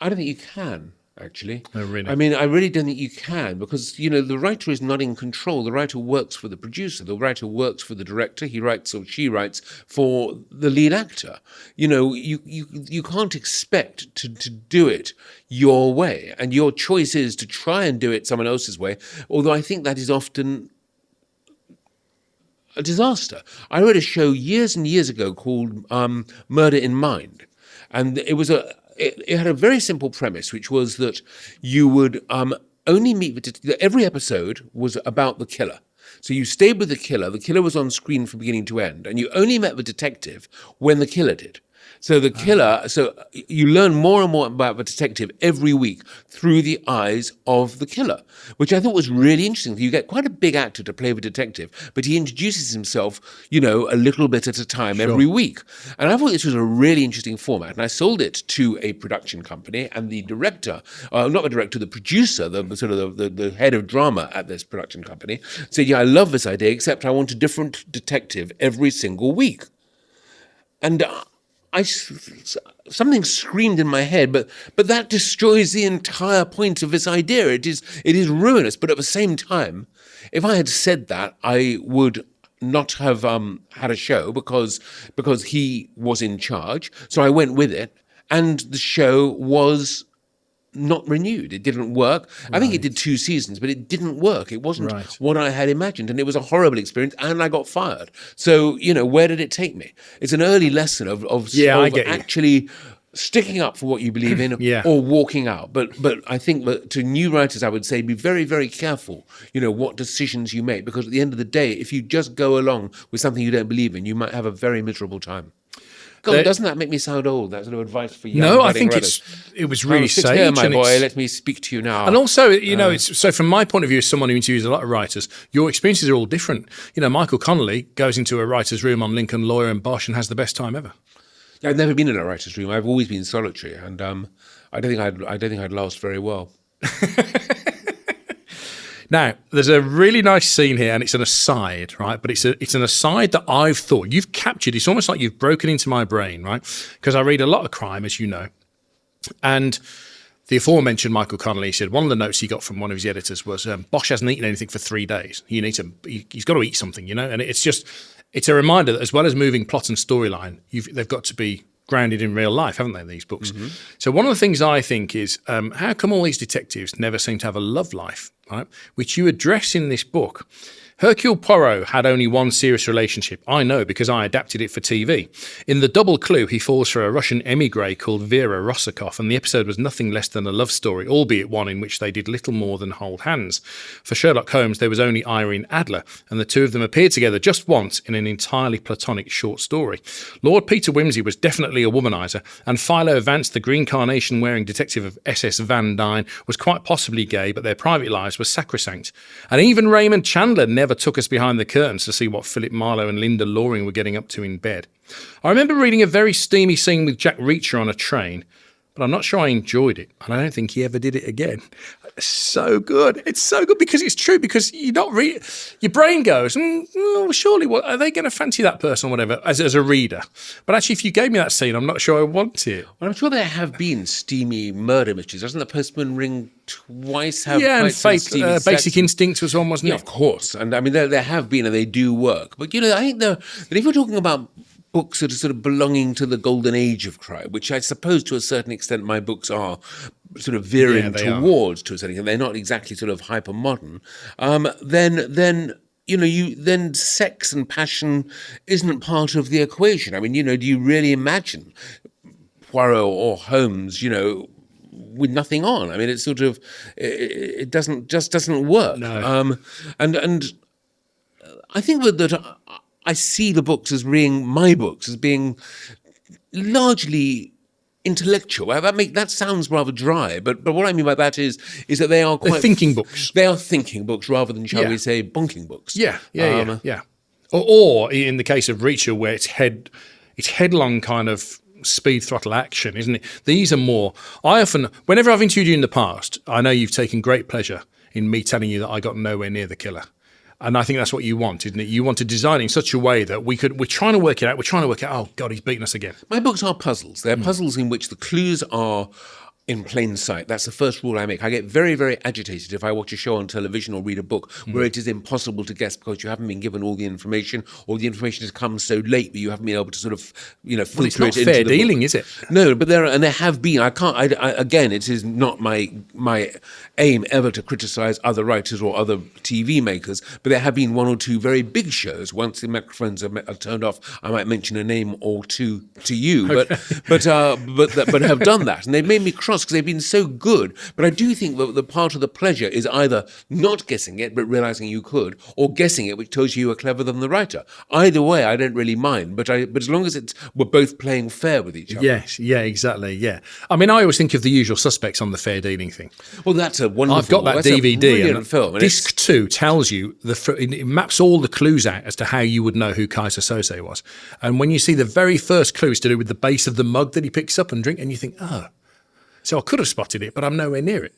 S1: I don't think you can, actually.
S2: Oh, really?
S1: I mean, I really don't think you can because, the writer is not in control. The writer works for the producer. The writer works for the director. He writes or she writes for the lead actor. You can't expect to do it your way. And your choice is to try and do it someone else's way, although I think that is often a disaster. I wrote a show years and years ago called Murder in Mind. And it was it had a very simple premise, which was that you would only meet every episode was about the killer. So you stayed with the killer. The killer was on screen from beginning to end, and you only met the detective when the killer did. So the killer, so you learn more and more about the detective every week through the eyes of the killer, which I thought was really interesting. You get quite a big actor to play the detective, but he introduces himself, a little bit at a time every week. And I thought this was a really interesting format. And I sold it to a production company, and the director, not the director, the producer, the head of drama at this production company, said, yeah, I love this idea, except I want a different detective every single week. And something screamed in my head, but that destroys the entire point of this idea. It is ruinous. But at the same time, if I had said that, I would not have had a show because he was in charge. So I went with it, and the show was not renewed. It didn't work. I think it did 2 seasons, but it didn't work. It wasn't what I had imagined, and it was a horrible experience, and I got fired. So, where did it take me? It's an early lesson of actually sticking up for what you believe in or walking out. But I think that to new writers, I would say be very, very careful, what decisions you make, because at the end of the day, if you just go along with something you don't believe in, you might have a very miserable time. God, doesn't that make me sound old? That sort of advice for young
S2: No, I think
S1: writers.
S2: it was really
S1: sit
S2: sage.
S1: Here, my boy, let me speak to you now.
S2: And also, it's so from my point of view, as someone who interviews a lot of writers, your experiences are all different. Michael Connolly goes into a writer's room on Lincoln Lawyer and Bosch and has the best time ever.
S1: Yeah, I've never been in a writer's room. I've always been solitary, and I don't think I'd last very well.
S2: Now, there's a really nice scene here, and it's an aside, right? But it's an aside that I've thought you've captured. It's almost like you've broken into my brain, right? Because I read a lot of crime, as you know. And the aforementioned Michael Connolly said one of the notes he got from one of his editors was, Bosch hasn't eaten anything for 3 days. He's got to eat something, And it's a reminder that as well as moving plot and storyline, they've got to be grounded in real life, haven't they, these books? Mm-hmm. So one of the things I think is, how come all these detectives never seem to have a love life, right? Which you address in this book. Hercule Poirot had only one serious relationship. I know because I adapted it for TV. In The Double Clue, he falls for a Russian emigre called Vera Rossakoff, and the episode was nothing less than a love story, albeit one in which they did little more than hold hands. For Sherlock Holmes, there was only Irene Adler, and the two of them appeared together just once in an entirely platonic short story. Lord Peter Wimsey was definitely a womanizer, and Philo Vance, the green carnation-wearing detective of SS Van Dyne, was quite possibly gay, but their private lives were sacrosanct. And even Raymond Chandler never took us behind the curtains to see what Philip Marlowe and Linda Loring were getting up to in bed. I remember reading a very steamy scene with Jack Reacher on a train, but I'm not sure I enjoyed it, and I don't think he ever did it again. So good. It's so good because it's true, because you're not your brain goes, well, surely what are they going to fancy that person or whatever as a reader? But actually, if you gave me that scene, I'm not sure I want it.
S1: Well, I'm sure there have been steamy murder mysteries. Doesn't The Postman Ring twice have
S2: Yeah, and
S1: quite some steamy
S2: Basic
S1: sex?
S2: Instinct was one, wasn't
S1: Yeah,
S2: it?
S1: of course. And I mean, there have been, and they do work. But, I think that if you're talking about books that are sort of belonging to the golden age of crime, which I suppose to a certain extent my books are sort of veering towards to a certain extent, they're not exactly sort of hyper modern, then sex and passion isn't part of the equation. I mean, do you really imagine Poirot or Holmes, with nothing on? I mean, it's sort of, it doesn't work.
S2: No.
S1: And I think that I see the books as being my books as being largely intellectual. That sounds rather dry, but what I mean by that is that they are
S2: They're thinking books.
S1: They are thinking books rather than, shall we say, bonking books.
S2: Yeah. Or in the case of Reacher, where it's headlong kind of speed throttle action, isn't it? These are more. Whenever I've interviewed you in the past, I know you've taken great pleasure in me telling you that I got nowhere near the killer. And I think that's what you want, isn't it? You want to design in such a way that we're trying to work it out. Oh, God, he's beaten us again.
S1: My books are puzzles. They're puzzles in which the clues are in plain sight. That's the first rule I make. I get very, very agitated if I watch a show on television or read a book where it is impossible to guess because you haven't been given all the information, or the information has come so late that you haven't been able to sort of, filter
S2: It's not
S1: it into
S2: fair
S1: the
S2: dealing,
S1: book.
S2: is it?
S1: No, but there have been. Again, it is not my aim ever to criticize other writers or other TV makers, but there have been one or two very big shows. Once the microphones are turned off, I might mention a name or two to you, but have done that, and they've made me cross because they've been so good. But I do think that the part of the pleasure is either not guessing it but realizing you could, or guessing it, which tells you are clever than the writer. Either way, I don't really mind. But as long as we're both playing fair with each other.
S2: Yes, yeah, exactly, yeah. I mean, I always think of The Usual Suspects on the fair dealing thing.
S1: Well, that's a wonderful.
S2: I've got that
S1: that's
S2: DVD.
S1: A brilliant film. And
S2: Disc 2 tells you it maps all the clues out as to how you would know who Kaiser Sose was. And when you see the very first clue is to do with the base of the mug that he picks up and drink, and you think, oh. So I could have spotted it, but I'm nowhere near it.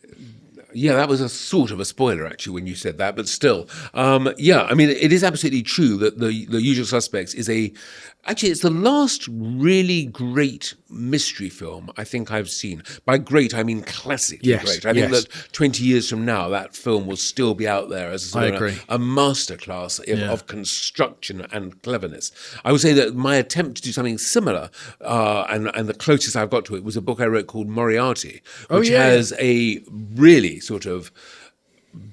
S1: Yeah, that was a sort of a spoiler, actually, when you said that. But still, I mean, it is absolutely true that the Usual Suspects is it's the last really great mystery film I think I've seen. By great, I mean classically great. I think that 20 years from now, that film will still be out there as a masterclass of construction and cleverness. I would say that my attempt to do something similar, and the closest I've got to it, was a book I wrote called Moriarty, which has a really sort of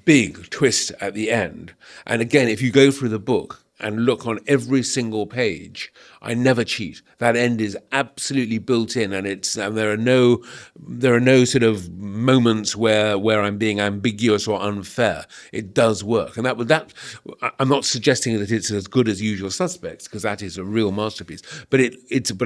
S1: big twist at the end. And again, if you go through the book and look on every single page, I never cheat. That end is absolutely built in, and there are no sort of moments where I'm being ambiguous or unfair. It does work, and that I'm not suggesting that it's as good as Usual Suspects, because that is a real masterpiece. But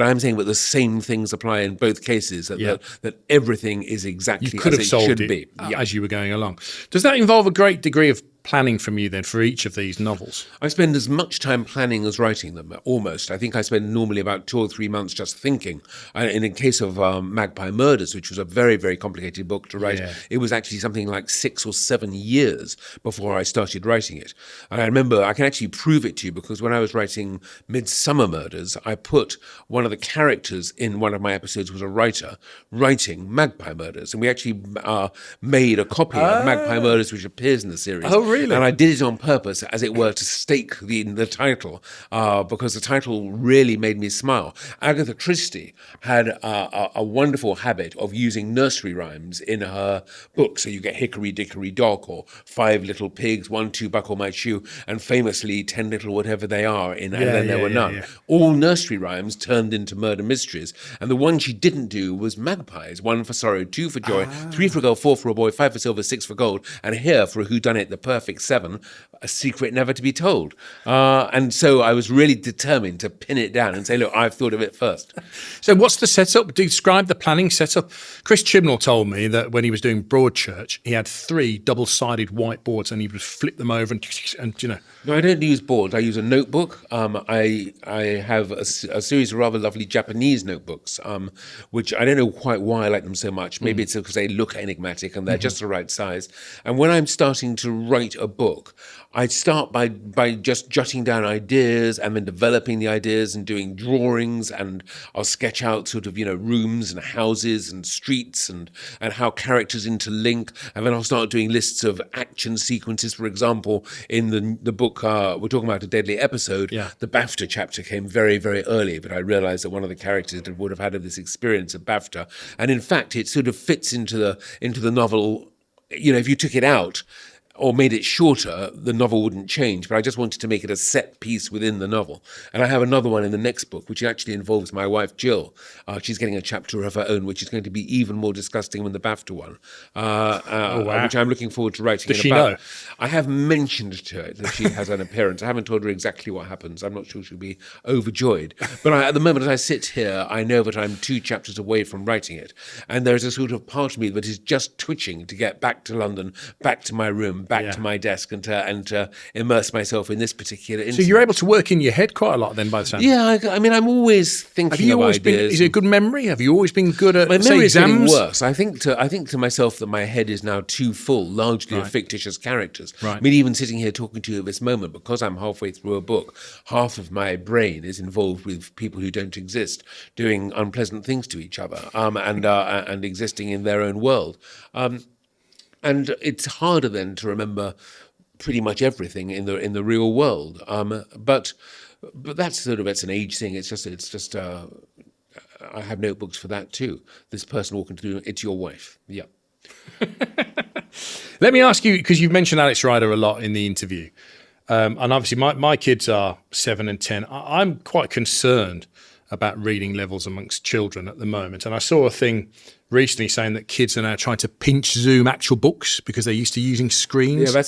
S1: I'm saying that the same things apply in both cases. That everything is exactly as it should be
S2: as you were going along. Does that involve a great degree of planning from you then for each of these novels?
S1: I spend as much time planning as writing them, almost. I think I spend normally about 2 or 3 months just thinking. And in the case of Magpie Murders, which was a very, very complicated book to write, it was actually something like 6 or 7 years before I started writing it. And I remember, I can actually prove it to you, because when I was writing Midsummer Murders, I put one of the characters in one of my episodes was a writer writing Magpie Murders. And we actually made a copy of Magpie Murders, which appears in the series.
S2: Oh, really?
S1: And I did it on purpose, as it were, to stake the title, because the title really made me smile. Agatha Christie had a wonderful habit of using nursery rhymes in her book. So you get Hickory Dickory Dock, or 5 Little Pigs, 1, 2, Buckle My Shoe, and famously 10 Little Whatever They Are in And Then There Were None. Yeah. All nursery rhymes turned into murder mysteries. And the one she didn't do was magpies. 1 for sorrow, 2 for joy, 3 for a girl, 4 for a boy, 5 for silver, 6 for gold, and here for a whodunit, the perfect perfect 7, a secret never to be told. And so I was really determined to pin it down and say, look, I've thought of it first.
S2: So what's the setup? Describe the planning setup. Chris Chibnall told me that when he was doing Broadchurch, he had 3 double-sided whiteboards and he would flip them over and you know.
S1: No, I don't use boards. I use a notebook. I have a series of rather lovely Japanese notebooks, which I don't know quite why I like them so much. Maybe it's because they look enigmatic and they're just the right size. And when I'm starting to write a book, I start by just jotting down ideas and then developing the ideas and doing drawings, and I'll sketch out sort of, rooms and houses and streets and how characters interlink. And then I'll start doing lists of action sequences. For example, in the book we're talking about, A Deadly Episode, the BAFTA chapter came very, very early, but I realized that one of the characters would have had this experience of BAFTA. And in fact, it sort of fits into the novel. If you took it out or made it shorter, the novel wouldn't change. But I just wanted to make it a set piece within the novel. And I have another one in the next book, which actually involves my wife, Jill. She's getting a chapter of her own, which is going to be even more disgusting than the BAFTA one, which I'm looking forward to writing.
S2: Does she know?
S1: I have mentioned to her that she has an appearance. I haven't told her exactly what happens. I'm not sure she'll be overjoyed. But at the moment, as I sit here, I know that I'm 2 chapters away from writing it. And there's a sort of part of me that is just twitching to get back to London, back to my room, back to my desk, and to immerse myself in this particular incident.
S2: So you're able to work in your head quite a lot then, by the sound.
S1: Yeah, I mean, I'm always thinking of ideas.
S2: Is it a good memory? Have you always been good at,
S1: my
S2: say,
S1: memory is getting
S2: exams?
S1: worse. I think to myself that my head is now too full, largely of fictitious characters.
S2: Right.
S1: I mean, even sitting here talking to you at this moment, because I'm halfway through a book, half of my brain is involved with people who don't exist, doing unpleasant things to each other, and existing in their own world. And it's harder then to remember pretty much everything in the real world. But that's it's an age thing. It's just I have notebooks for that too. This person walking through, it's your wife. Yeah.
S2: Let me ask you, because you've mentioned Alex Rider a lot in the interview, and obviously my kids are 7 and 10. I'm quite concerned about reading levels amongst children at the moment. And I saw a thing recently saying that kids are now trying to pinch zoom actual books because they're used to using screens.
S1: Yeah,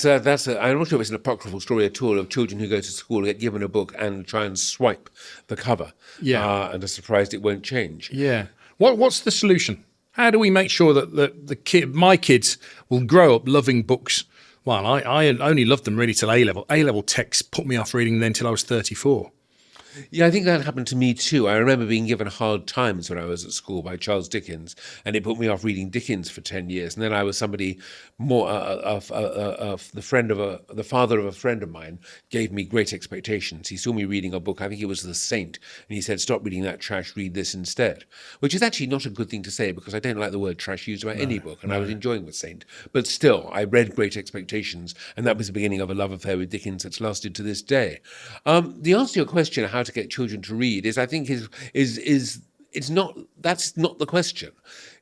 S1: I'm not sure if it's an apocryphal story at all of children who go to school, get given a book and try and swipe the cover. Yeah. And are surprised it won't change.
S2: Yeah. What's the solution? How do we make sure that my kids will grow up loving books? Well, I only loved them really till A-level. A-level texts put me off reading them until I was 34.
S1: Yeah, I think that happened to me too. I remember being given hard times when I was at school by Charles Dickens, and it put me off reading Dickens for 10 years. And then I was somebody more, the father of a friend of mine gave me Great Expectations. He saw me reading a book, I think it was The Saint, and he said, stop reading that trash, read this instead. Which is actually not a good thing to say, because I don't like the word trash used about any book, and I was enjoying The Saint. But still, I read Great Expectations, and that was the beginning of a love affair with Dickens that's lasted to this day. The answer to your question, how to get children to read, that's not the question.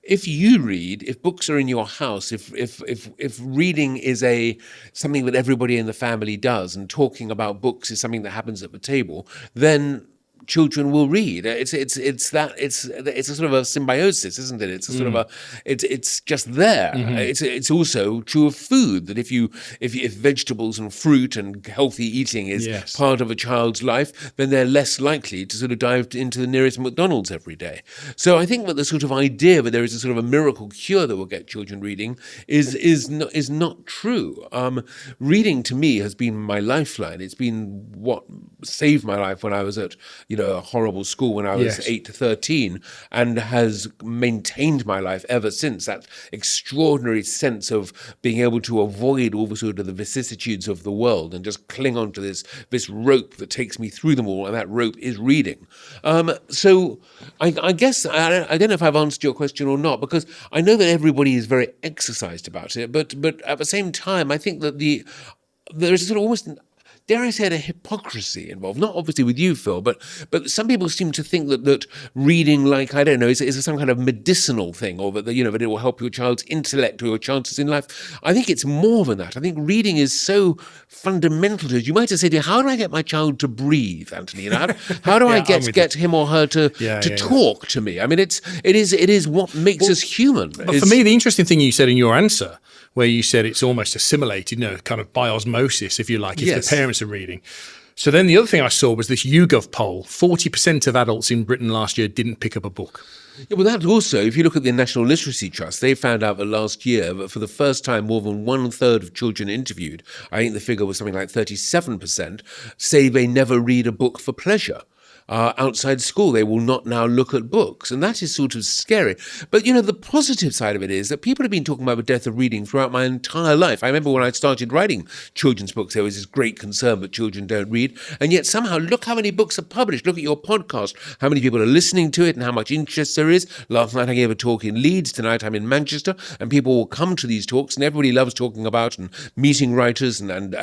S1: If you read, if books are in your house, if reading is something that everybody in the family does, and talking about books is something that happens at the table, then children will read. It's a sort of a symbiosis, isn't it? It's a sort of it's just there. Mm-hmm. It's also true of food, that if vegetables and fruit and healthy eating is part of a child's life, then they're less likely to sort of dive into the nearest McDonald's every day. So I think that the sort of idea that there is a sort of a miracle cure that will get children reading is not true. Reading to me has been my lifeline. It's been what saved my life when I was at a horrible school when I was 8 to 13, and has maintained my life ever since. That extraordinary sense of being able to avoid all the sort of the vicissitudes of the world and just cling on to this rope that takes me through them all, and that rope is reading. So I guess, I don't know if I've answered your question or not, because I know that everybody is very exercised about it, but at the same time, I think that there is sort of almost, dare I say it, a hypocrisy involved. Not obviously with you, Phil, but some people seem to think that reading, like, I don't know, is some kind of medicinal thing, or that that it will help your child's intellect or your chances in life. I think it's more than that. I think reading is so fundamental to it. You might have said, how do I get my child to breathe, Anthony? How do I get him or her to talk to me? I mean, it is what makes us human.
S2: But for me, the interesting thing you said in your answer where you said it's almost assimilated, kind of by osmosis, if you like, if
S1: Yes.
S2: the parents are reading. So then the other thing I saw was this YouGov poll. 40% of adults in Britain last year didn't pick up a book.
S1: Yeah, well, that also, if you look at the National Literacy Trust, they found out that last year that for the first time, more than 1/3 of children interviewed, I think the figure was something like 37%, say they never read a book for pleasure. Outside school, they will not now look at books. And that is sort of scary. But, the positive side of it is that people have been talking about the death of reading throughout my entire life. I remember when I started writing children's books, there was this great concern that children don't read. And yet somehow, look how many books are published. Look at your podcast, how many people are listening to it and how much interest there is. Last night I gave a talk in Leeds. Tonight I'm in Manchester. And people will come to these talks and everybody loves talking about and meeting writers. And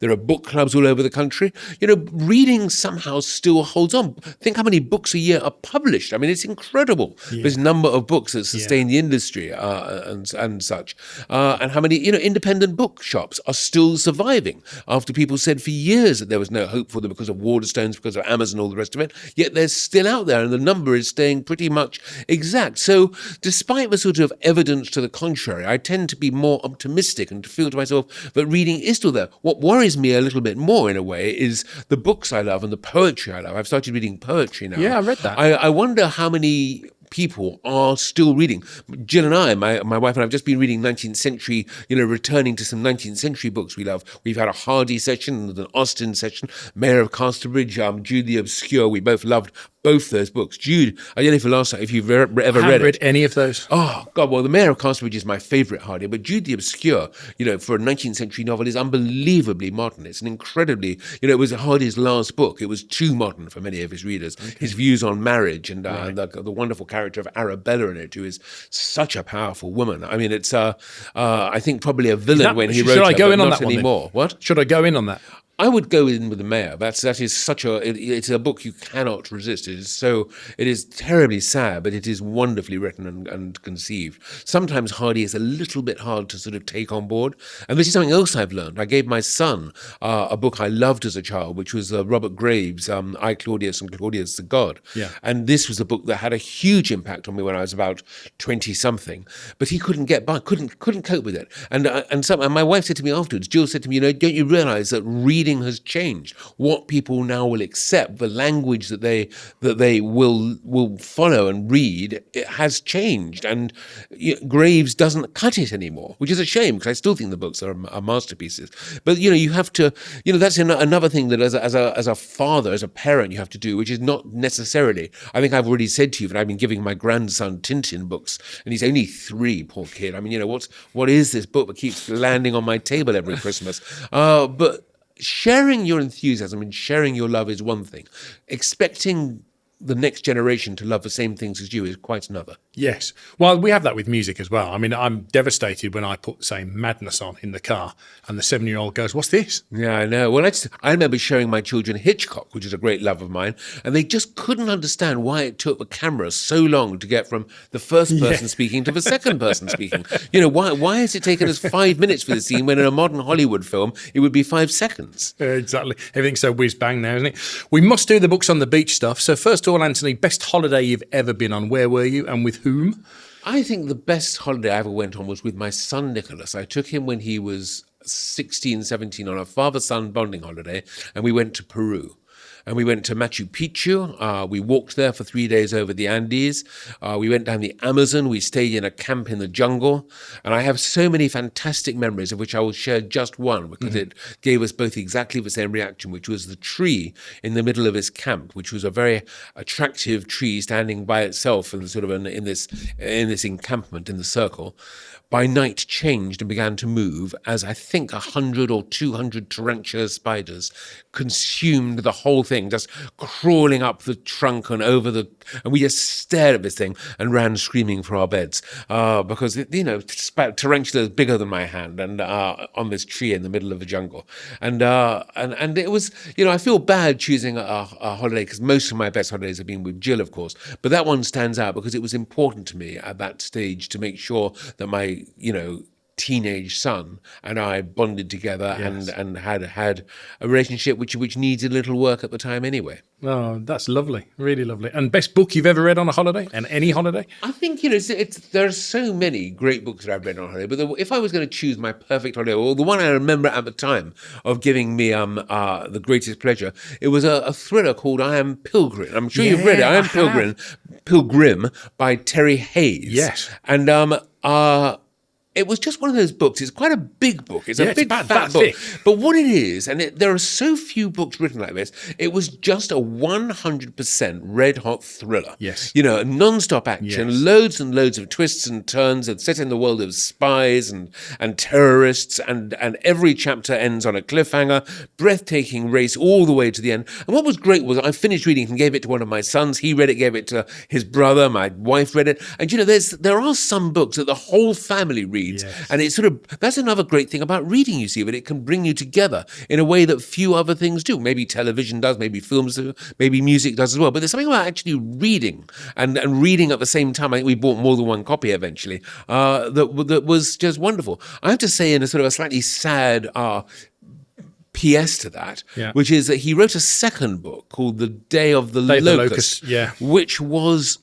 S1: there are book clubs all over the country. Reading somehow still holds on. Think how many books a year are published. I mean, it's incredible. This number of books that sustain the industry and such. And how many, independent bookshops are still surviving after people said for years that there was no hope for them because of Waterstones, because of Amazon, all the rest of it. Yet they're still out there and the number is staying pretty much exact. So despite the sort of evidence to the contrary, I tend to be more optimistic and to feel to myself that reading is still there. What worries me a little bit more in a way is the books I love and the poetry I love. I've started reading poetry now.
S2: Yeah, I read that.
S1: I wonder how many people are still reading. Jill and I, my wife and I, have just been reading 19th century, returning to some 19th century books we love. We've had a Hardy session, an Austen session, Mayor of Casterbridge, Jude the Obscure. We both loved both those books. Jude, I don't know if you've ever read it.
S2: I haven't read any of those.
S1: Oh, God, well, The Mayor of Casterbridge is my favourite Hardy, but Jude the Obscure, for a 19th century novel is unbelievably modern. It's an incredibly, it was Hardy's last book. It was too modern for many of his readers. Okay. His views on marriage and the wonderful character of Arabella in it, who is such a powerful woman. I mean, it's, I think, probably a villain when he wrote it. Should I go in on that one anymore? What?
S2: Should I go in on that?
S1: I would go in with The Mayor. That is such it's a book you cannot resist. It is terribly sad, but it is wonderfully written and conceived. Sometimes Hardy is a little bit hard to sort of take on board. And this is something else I've learned. I gave my son a book I loved as a child, which was Robert Graves' I, Claudius and Claudius the God.
S2: Yeah.
S1: And this was a book that had a huge impact on me when I was about 20-something. But he couldn't get by, couldn't cope with it. And my wife said to me afterwards, Jill said to me, don't you realise that reading has changed? What people now will accept, the language that they will follow and read, it has changed. And Graves doesn't cut it anymore, which is a shame because I still think the books are masterpieces. But you have to, that's another thing that as a father, as a parent, you have to do, which is not necessarily. I think I've already said to you that I've been giving my grandson Tintin books, and he's only 3, poor kid. I mean, what is this book that keeps landing on my table every Christmas? But sharing your enthusiasm and sharing your love is one thing. Expecting the next generation to love the same things as you is quite another.
S2: Yes. Well, we have that with music as well. I mean, I'm devastated when I put, say, Madness on in the car and the 7-year-old goes, "What's this?"
S1: Yeah, I know. Well, I remember showing my children Hitchcock, which is a great love of mine, and they just couldn't understand why it took the camera so long to get from the first person speaking to the second person speaking. Why has it taken us 5 minutes for the scene when in a modern Hollywood film it would be 5 seconds?
S2: Exactly. Everything's so whiz-bang now, isn't it? We must do the books on the beach stuff. So first of all, Anthony, best holiday you've ever been on. Where were you and with whom?
S1: I think the best holiday I ever went on was with my son, Nicholas. I took him when he was 16, 17 on a father-son bonding holiday, and we went to Peru. And we went to Machu Picchu. We walked there for 3 days over the Andes. We went down the Amazon. We stayed in a camp in the jungle. And I have so many fantastic memories, of which I will share just one, because it gave us both exactly the same reaction, which was the tree in the middle of this camp, which was a very attractive tree standing by itself in sort of in this encampment in the circle. By night changed and began to move as I think 100 or 200 tarantula spiders consumed the whole thing, just crawling up the trunk and and we just stared at this thing and ran screaming for our beds because, tarantulas bigger than my hand and on this tree in the middle of the jungle. And it was, I feel bad choosing a holiday because most of my best holidays have been with Jill, of course, but that one stands out because it was important to me at that stage to make sure that my teenage son and I bonded together and had a relationship which needed a little work at the time anyway.
S2: Oh, that's lovely. Really lovely. And best book you've ever read on a holiday? And any holiday?
S1: I think, there are so many great books that I've read on holiday, but if I was going to choose my perfect holiday, or the one I remember at the time of giving me the greatest pleasure, it was a thriller called I Am Pilgrim. I'm sure you've read it. I Am Pilgrim by Terry Hayes.
S2: Yes.
S1: And it was just one of those books. It's quite a big book. It's a big, fat book.
S2: Thick.
S1: But what it is, and there are so few books written like this, it was just a 100% red-hot thriller.
S2: Yes.
S1: Non-stop action, loads and loads of twists and turns, and set in the world of spies and terrorists, and every chapter ends on a cliffhanger, breathtaking race all the way to the end. And what was great was I finished reading and gave it to one of my sons. He read it, gave it to his brother. My wife read it. And, there are some books that the whole family reads.
S2: Yes.
S1: And it's that's another great thing about reading, you see, that it can bring you together in a way that few other things do. Maybe television does, maybe films do, maybe music does as well. But there's something about actually reading and reading at the same time. I think we bought more than one copy eventually. That was just wonderful. I have to say, in a sort of a slightly sad PS to that, which is that he wrote a second book called The Day of the Locust, which was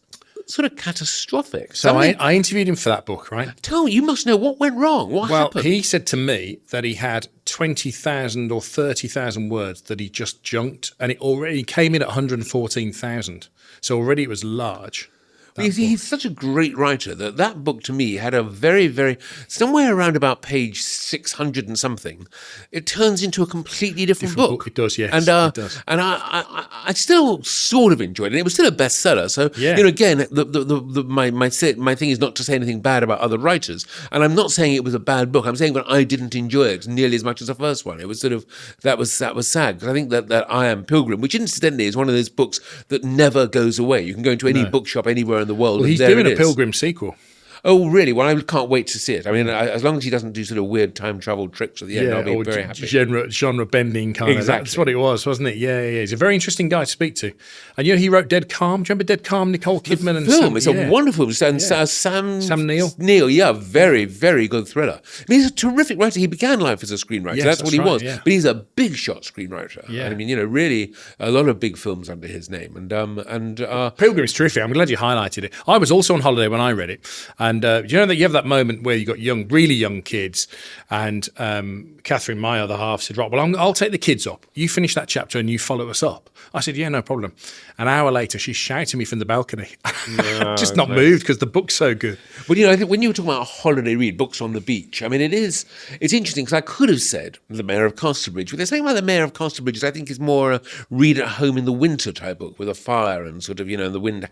S1: sort of catastrophic.
S2: So I interviewed him for that book, right?
S1: Tell me, you must know what went wrong. What happened?
S2: Well, he said to me that he had 20,000 or 30,000 words that he just junked, and it already came in at 114,000. So already it was large.
S1: He's such a great writer that book to me had a very, very, somewhere around about page 600 and something, it turns into a completely different book.
S2: It does, yes.
S1: And
S2: it does.
S1: And I still sort of enjoyed it. It was still a bestseller. So again, my thing is not to say anything bad about other writers. And I'm not saying it was a bad book. I'm saying that I didn't enjoy it nearly as much as the first one. It was sort of that was sad, because I think that I Am Pilgrim, which incidentally is one of those books that never goes away. You can go into any bookshop anywhere in the world.
S2: Well, he's doing a Pilgrim sequel.
S1: Oh, really? Well, I can't wait to see it. I mean, as long as he doesn't do sort of weird time travel tricks at the end, I'll be very happy.
S2: Genre bending kind of. That's what it was, wasn't it? Yeah. He's a very interesting guy to speak to. And he wrote Dead Calm. Do you remember Dead Calm? Nicole Kidman and
S1: film. It's a wonderful film. And Sam
S2: Neill.
S1: Neill, very, very good thriller. I mean, he's a terrific writer. He began life as a screenwriter. That's what he was. Yeah. But he's a big shot screenwriter. Yeah. And I mean, really a lot of big films under his name. And
S2: Pilgrim's terrific. I'm glad you highlighted it. I was also on holiday when I read it, and you know that you have that moment where you got really young kids, and Catherine, my other half, said, "Right, well, I'll take the kids up. You finish that chapter and you follow us up." I said, "Yeah, no problem." An hour later, she's shouting me from the balcony. Just not moved because the book's so good.
S1: Well, I think when you were talking about a holiday read, books on the beach, I mean, it's interesting because I could have said The Mayor of Casterbridge, but there's something about The Mayor of Casterbridge that I think is more a read at home in the winter type book with a fire and sort of, the wind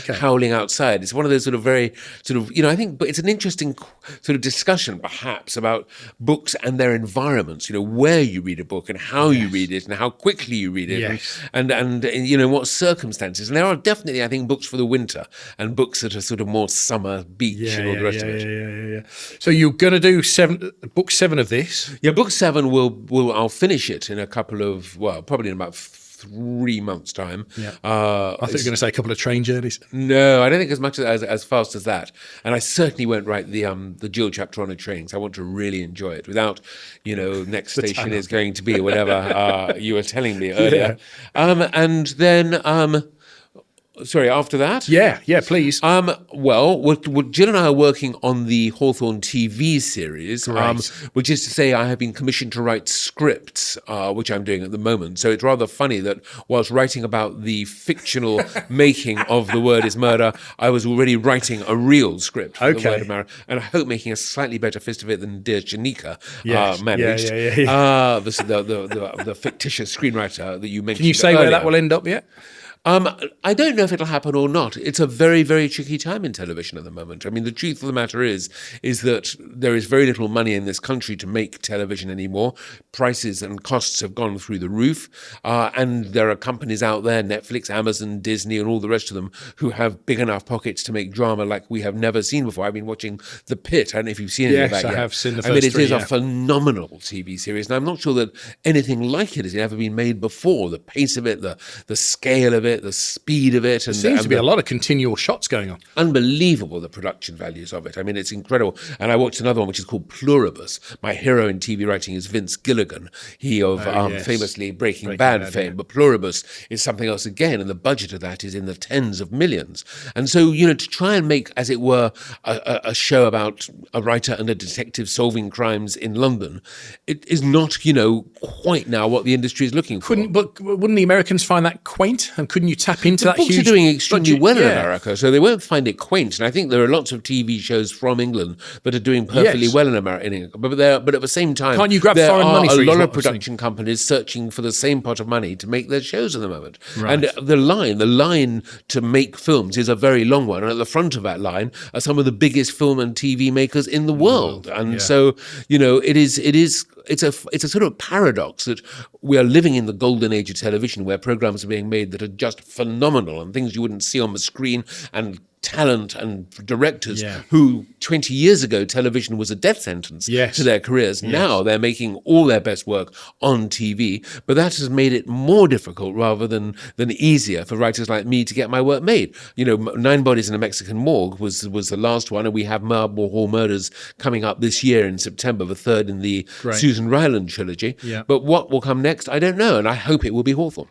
S1: howling outside. It's one of those sort of very sort of, I think, but it's an interesting sort of discussion perhaps about books and their environments, where you read a book and how you read it and how quickly you read it and what circumstances. And there are definitely, I think, books for the winter and books that are sort of more summer, beach and all the rest of it.
S2: Yeah. So you're going to do book 7 of this?
S1: Yeah, book 7 I'll finish it in a couple of, probably in about 3 months' time.
S2: Yeah. I thought you were going to say a couple of train journeys.
S1: No, I don't think as much as fast as that. And I certainly won't write the Jill chapter on a train, because I want to really enjoy it without, next station is going to be whatever you were telling me earlier. And then... Sorry, after that?
S2: Yeah, please.
S1: Jill and I are working on the Hawthorne TV series, which is to say I have been commissioned to write scripts, which I'm doing at the moment. So it's rather funny that whilst writing about the fictional making of The Word is Murder, I was already writing a real script for The Word is Murder, and I hope making a slightly better fist of it than dear Shanika managed. The fictitious screenwriter that you mentioned.
S2: Can you say
S1: earlier.
S2: Where that will end up yet?
S1: I don't know if it'll happen or not. It's a very, very tricky time in television at the moment. I mean, the truth of the matter is that there is very little money in this country to make television anymore. Prices and costs have gone through the roof. And there are companies out there, Netflix, Amazon, Disney, and all the rest of them, who have big enough pockets to make drama like we have never seen before. I've been watching The Pit. I don't know if you've seen any of that yet.
S2: Yes, I have seen the first
S1: it is
S2: 3,
S1: a phenomenal TV series. And I'm not sure that anything like it has ever been made before. The pace of it, the scale of it, it, the speed of it. And
S2: There seems to be a lot of continual shots going on.
S1: Unbelievable, the production values of it. I mean, it's incredible. And I watched another one, which is called Pluribus. My hero in TV writing is Vince Gilligan, he of famously Breaking Bad fame. But Pluribus is something else again, and the budget of that is in the tens of millions. And so, to try and make, as it were, a show about a writer and a detective solving crimes in London, it is not, quite now what the industry is looking for.
S2: But wouldn't the Americans find that quaint? And couldn't you tap into that
S1: books
S2: huge...
S1: Books are doing extremely well in America, so they won't find it quaint. And I think there are lots of TV shows from England that are doing perfectly well in America. But at the same time,
S2: can't you grab
S1: there
S2: foreign
S1: are
S2: money
S1: a
S2: for
S1: lot of production companies searching for the same pot of money to make their shows at the moment.
S2: Right.
S1: And the line to make films is a very long one. And at the front of that line are some of the biggest film and TV makers in the world. And so, it's a sort of paradox that we are living in the golden age of television, where programs are being made that are just phenomenal and things you wouldn't see on the screen, and talent and directors who 20 years ago television was a death sentence to their careers. Now they're making all their best work on TV, but that has made it more difficult rather than easier for writers like me to get my work made. 9 Bodies in a Mexican Morgue was the last one, and we have Marble Hall Murders coming up this year in September, the third in the Susan Ryland trilogy. But what will come next, I don't know, and I hope it will be Hawthorne.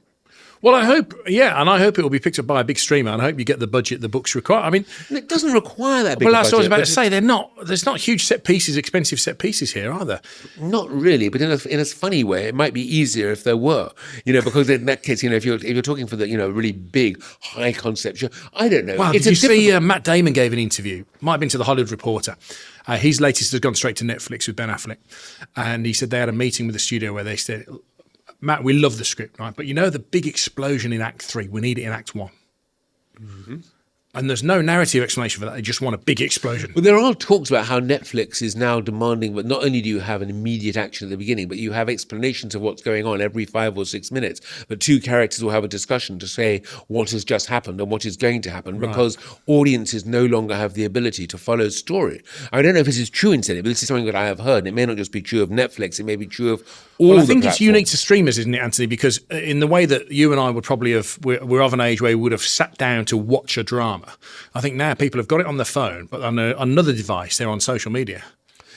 S2: Well, I hope it will be picked up by a big streamer, and I hope you get the budget the books require. I mean,
S1: it doesn't require that big
S2: budget.
S1: Well,
S2: that's what I was about to say. There's not huge set pieces, expensive set pieces here, are there?
S1: Not really, but in a funny way, it might be easier if there were. Because in that case, if you're talking for the really big, high concept show, I don't know.
S2: Wow, did you see Matt Damon gave an interview? Might have been to the Hollywood Reporter. His latest has gone straight to Netflix with Ben Affleck, and he said they had a meeting with the studio where they said, Matt, we love the script, right? But the big explosion in Act 3, we need it in Act 1. Mm-hmm. And there's no narrative explanation for that. They just want a big explosion.
S1: Well, there are talks about how Netflix is now demanding that not only do you have an immediate action at the beginning, but you have explanations of what's going on every 5 or 6 minutes. But 2 characters will have a discussion to say what has just happened and what is going to happen, because audiences no longer have the ability to follow story. I don't know if this is true instead, but this is something that I have heard. It may not just be true of Netflix, it may be true of all
S2: I think
S1: the
S2: it's unique to streamers, isn't it, Anthony? Because in the way that you and I would probably we're of an age where we would have sat down to watch a drama. I think now people have got it on their phone, but on another device, they're on social media.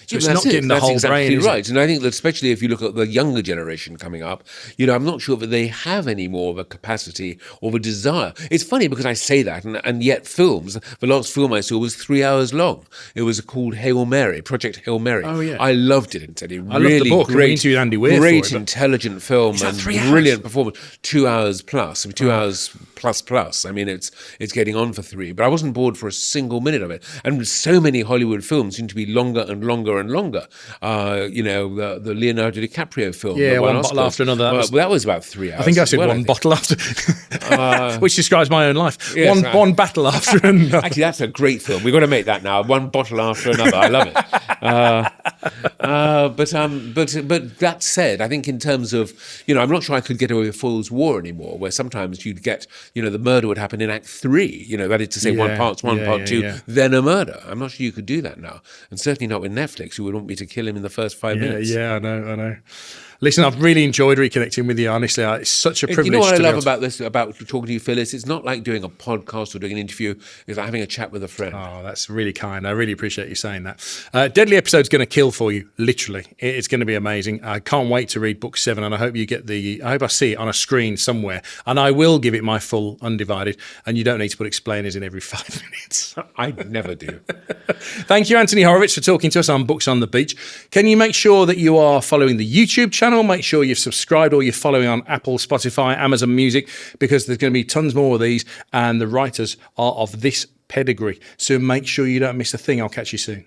S2: So it's not getting the whole
S1: exactly
S2: brain.
S1: Right. And I think that especially if you look at the younger generation coming up, I'm not sure that they have any more of a capacity or a desire. It's funny because I say that, and yet films, the last film I saw was 3 hours long. It was called Hail Mary, Project Hail Mary.
S2: Oh, yeah.
S1: I loved it. I
S2: loved the book. We interviewed Andy Weir
S1: great,
S2: for it,
S1: intelligent film and brilliant performance. 2 hours plus, 2 hours plus. I mean, it's getting on for 3, but I wasn't bored for a single minute of it. And so many Hollywood films seem to be longer and longer and longer. The Leonardo DiCaprio film.
S2: Yeah, one bottle after another.
S1: That was about 3 hours.
S2: I think I said one bottle after, which describes my own life. Yes, one battle after another.
S1: Actually, that's a great film. We've got to make that now. One bottle after another. I love it. But that said, I think in terms of, I'm not sure I could get away with Foyle's War anymore, where sometimes you'd get, the murder would happen in Act 3. That is to say, one part 2, then a murder. I'm not sure you could do that now, and certainly not with Netflix, who would want me to kill him in the first 5 minutes.
S2: Yeah, I know. Listen, I've really enjoyed reconnecting with you. Honestly, it's such a privilege.
S1: You know what I love about this, about talking to you, Phyllis? It's not like doing a podcast or doing an interview. It's like having a chat with a friend.
S2: Oh, that's really kind. I really appreciate you saying that. Deadly Episode's going to kill for you, literally. It's going to be amazing. I can't wait to read book 7, and I hope I hope I see it on a screen somewhere, and I will give it my full undivided, and you don't need to put explainers in every 5 minutes.
S1: I never do.
S2: Thank you, Anthony Horowitz, for talking to us on Books on the Beach. Can you make sure that you are following the YouTube channel? Make sure you've subscribed or you're following on Apple, Spotify, Amazon Music, because there's going to be tons more of these, and the writers are of this pedigree. So make sure you don't miss a thing. I'll catch you soon.